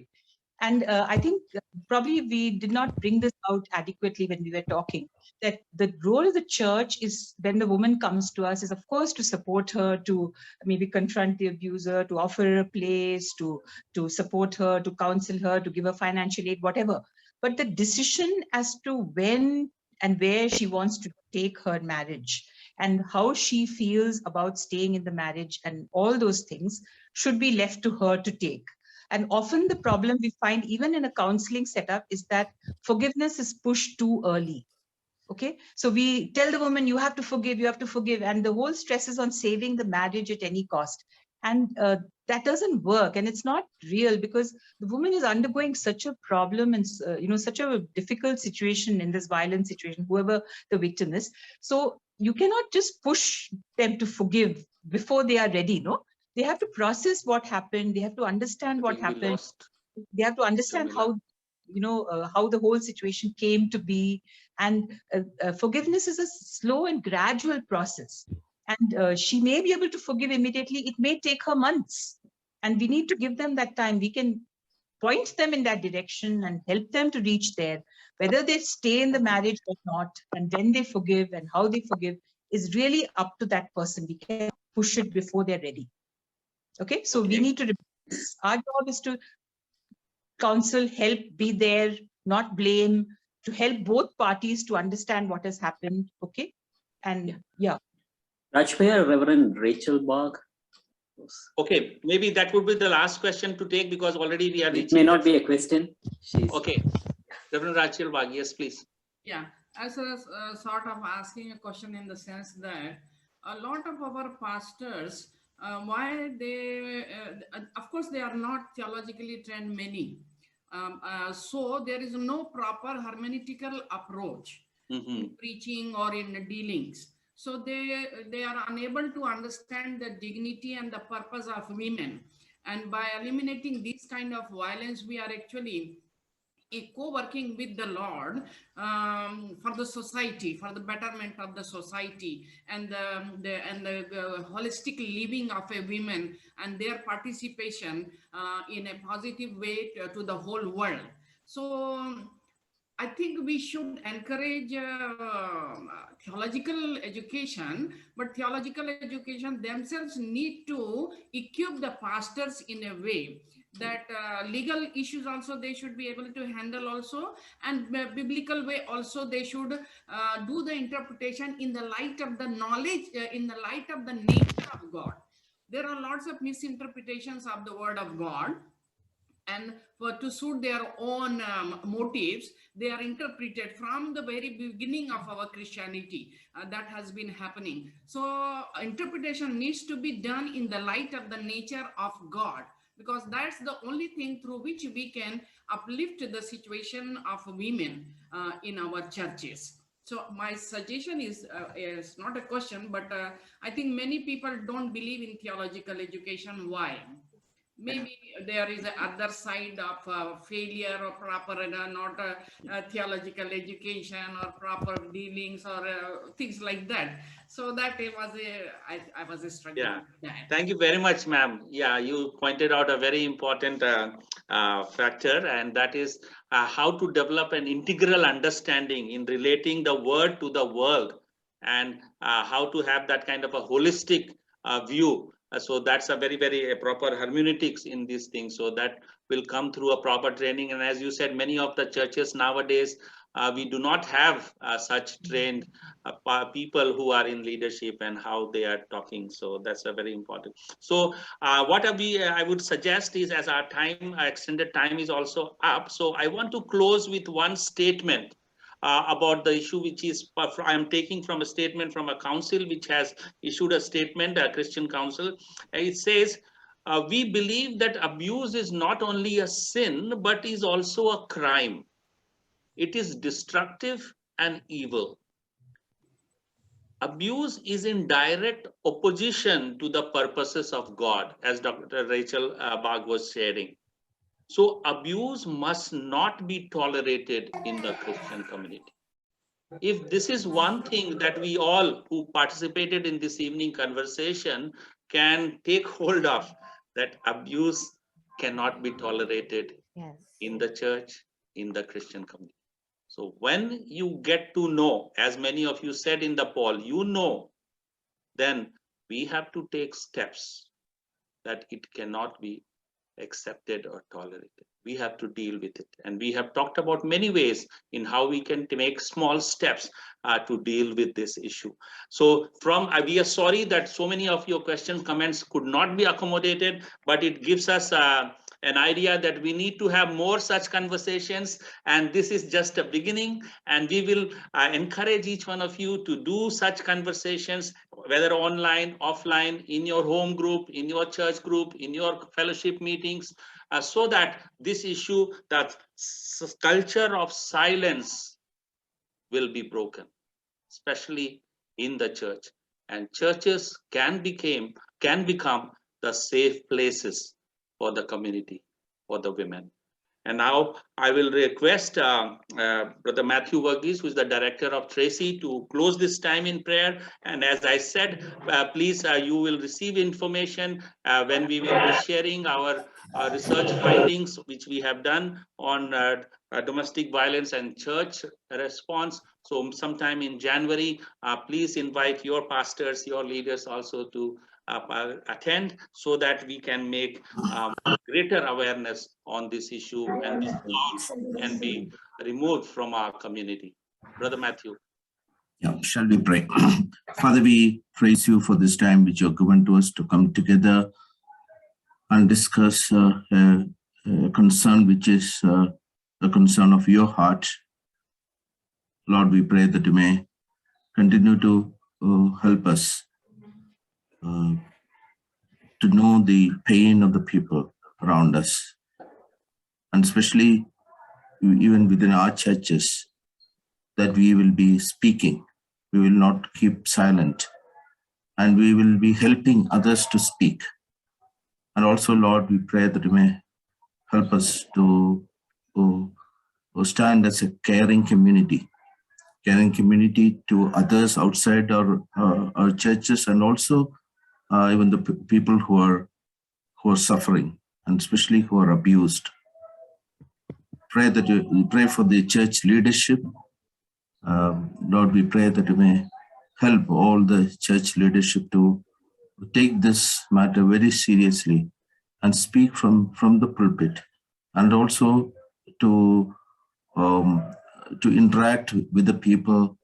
Speaker 3: And I think probably we did not bring this out adequately when we were talking, that the role of the church is, when the woman comes to us, is of course to support her, to maybe confront the abuser, to offer her a place, to support her, to counsel her, to give her financial aid, whatever. But the decision as to when and where she wants to take her marriage and how she feels about staying in the marriage and all those things should be left to her to take. And often the problem we find even in a counseling setup is that forgiveness is pushed too early. Okay, so we tell the woman, you have to forgive, you have to forgive. And the whole stress is on saving the marriage at any cost. And that doesn't work. And it's not real, because the woman is undergoing such a problem and such a difficult situation in this violent situation, whoever the victim is. So you cannot just push them to forgive before they are ready, no? They have to process what happened. They have to understand what happened. They have to understand how, how the whole situation came to be. And forgiveness is a slow and gradual process. And she may be able to forgive immediately. It may take her months. And we need to give them that time. We can point them in that direction and help them to reach there. Whether they stay in the marriage or not, and when they forgive and how they forgive, is really up to that person. We can't push it before they're ready. Okay, so we need to, our job is to counsel, help, be there, not blame, to help both parties to understand what has happened. Okay, and yeah.
Speaker 7: Rajbhaiya, Reverend Rachel Bach.
Speaker 1: Okay, maybe that would be the last question to take, because already we are.
Speaker 7: It may not be a question.
Speaker 1: Okay, Reverend Rachel Bach, yes, please.
Speaker 12: Yeah, as a sort of asking a question in the sense that a lot of our pastors, why they, of course, they are not theologically trained, many. So there is no proper hermeneutical approach in preaching or in dealings. So they are unable to understand the dignity and the purpose of women. And by eliminating this kind of violence, we are actually co-working with the Lord for the society, for the betterment of the society, and the holistic living of a woman and their participation in a positive way to the whole world. So I think we should encourage theological education, but theological education themselves need to equip the pastors in a way that legal issues also they should be able to handle also, and biblical way also they should do the interpretation in the light of the knowledge, in the light of the nature of God. There are lots of misinterpretations of the word of God, and to suit their own motives, they are interpreted from the very beginning of our Christianity. That has been happening. So interpretation needs to be done in the light of the nature of God, because that's the only thing through which we can uplift the situation of women in our churches. So my suggestion is not a question, but I think many people don't believe in theological education. Why? Maybe there is a other side of failure or proper not theological education or proper dealings or things like that. So that it was I was struggling with that.
Speaker 1: Thank you very much, ma'am. Yeah, you pointed out a very important factor, and that is how to develop an integral understanding in relating the word to the world, and how to have that kind of a holistic view. So that's a very, very proper hermeneutics in these things. So that will come through a proper training. And as you said, many of the churches nowadays, we do not have such trained people who are in leadership and how they are talking. So that's a very important. So what I would suggest is, as our time, extended time is also up. So I want to close with one statement about the issue, which is I am taking from a statement from a council which has issued a statement, a Christian council. It says, we believe that abuse is not only a sin, but is also a crime. It is destructive and evil. Abuse is in direct opposition to the purposes of God, as Dr. Rachel Bach was sharing. So abuse must not be tolerated in the Christian community. If this is one thing that we all who participated in this evening conversation can take hold of, that abuse cannot be tolerated
Speaker 2: Yes.
Speaker 1: in the church, in the Christian community. So when you get to know, as many of you said in the poll, you know, then we have to take steps that it cannot be accepted or tolerated. We have to deal with it. And we have talked about many ways in how we can make small steps to deal with this issue. So we are sorry that so many of your questions, comments could not be accommodated, but it gives us an idea that we need to have more such conversations. And this is just a beginning. And we will encourage each one of you to do such conversations, whether online, offline, in your home group, in your church group, in your fellowship meetings, so that this issue, that culture of silence will be broken, especially in the church. And churches can become the safe places for the community, for the women. And now I will request Brother Matthew Verghese, who is the director of Tracy, to close this time in prayer. And as I said, please, you will receive information when we will be sharing our research findings, which we have done on domestic violence and church response. So sometime in January, please invite your pastors, your leaders also to attend, so that we can make greater awareness on this issue, and this can be removed from our community. Brother Matthew.
Speaker 13: Yeah, shall we pray? Father, we praise you for this time which you have given to us to come together and discuss a concern which is a concern of your heart. Lord, we pray that you may continue to help us to know the pain of the people around us, and especially even within our churches, that we will be speaking, we will not keep silent, and we will be helping others to speak. And also, Lord, we pray that you may help us to stand as a caring community to others outside our churches, and also even the people who are suffering, and especially who are abused. Pray for the church leadership. Lord, we pray that you may help all the church leadership to take this matter very seriously and speak from the pulpit, and also to interact with the people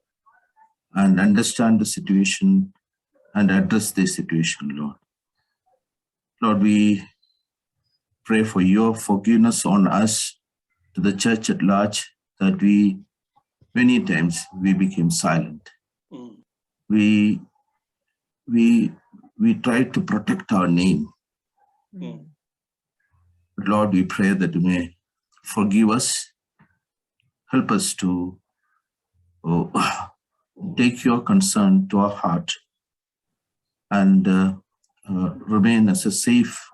Speaker 13: and understand the situation and address the situation, Lord. Lord, we pray for your forgiveness on us, to the church at large, that many times we became silent. We tried to protect our name. But Lord, we pray that you may forgive us, help us to take your concern to our heart, and remain as a safe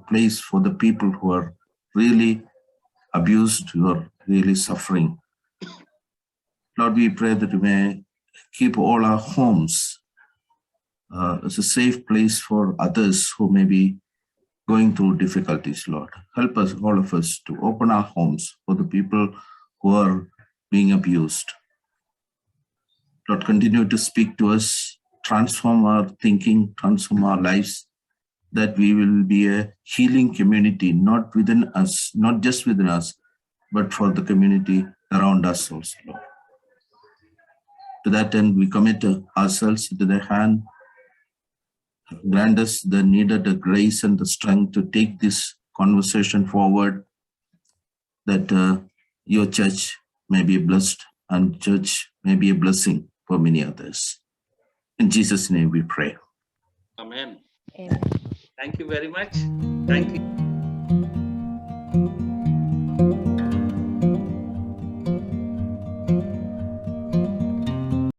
Speaker 13: place for the people who are really abused, who are really suffering. Lord, we pray that you may keep all our homes as a safe place for others who may be going through difficulties, Lord. Help us, all of us, to open our homes for the people who are being abused. Lord, continue to speak to us, transform our thinking, transform our lives, that we will be a healing community, not within us, not just within us, but for the community around us also, Lord. To that end, we commit ourselves into their hand. Grant us the needed grace and the strength to take this conversation forward, that your church may be blessed and church may be a blessing for many others. In Jesus' name we pray.
Speaker 1: Amen.
Speaker 2: Amen.
Speaker 1: Thank you very much. Thank you.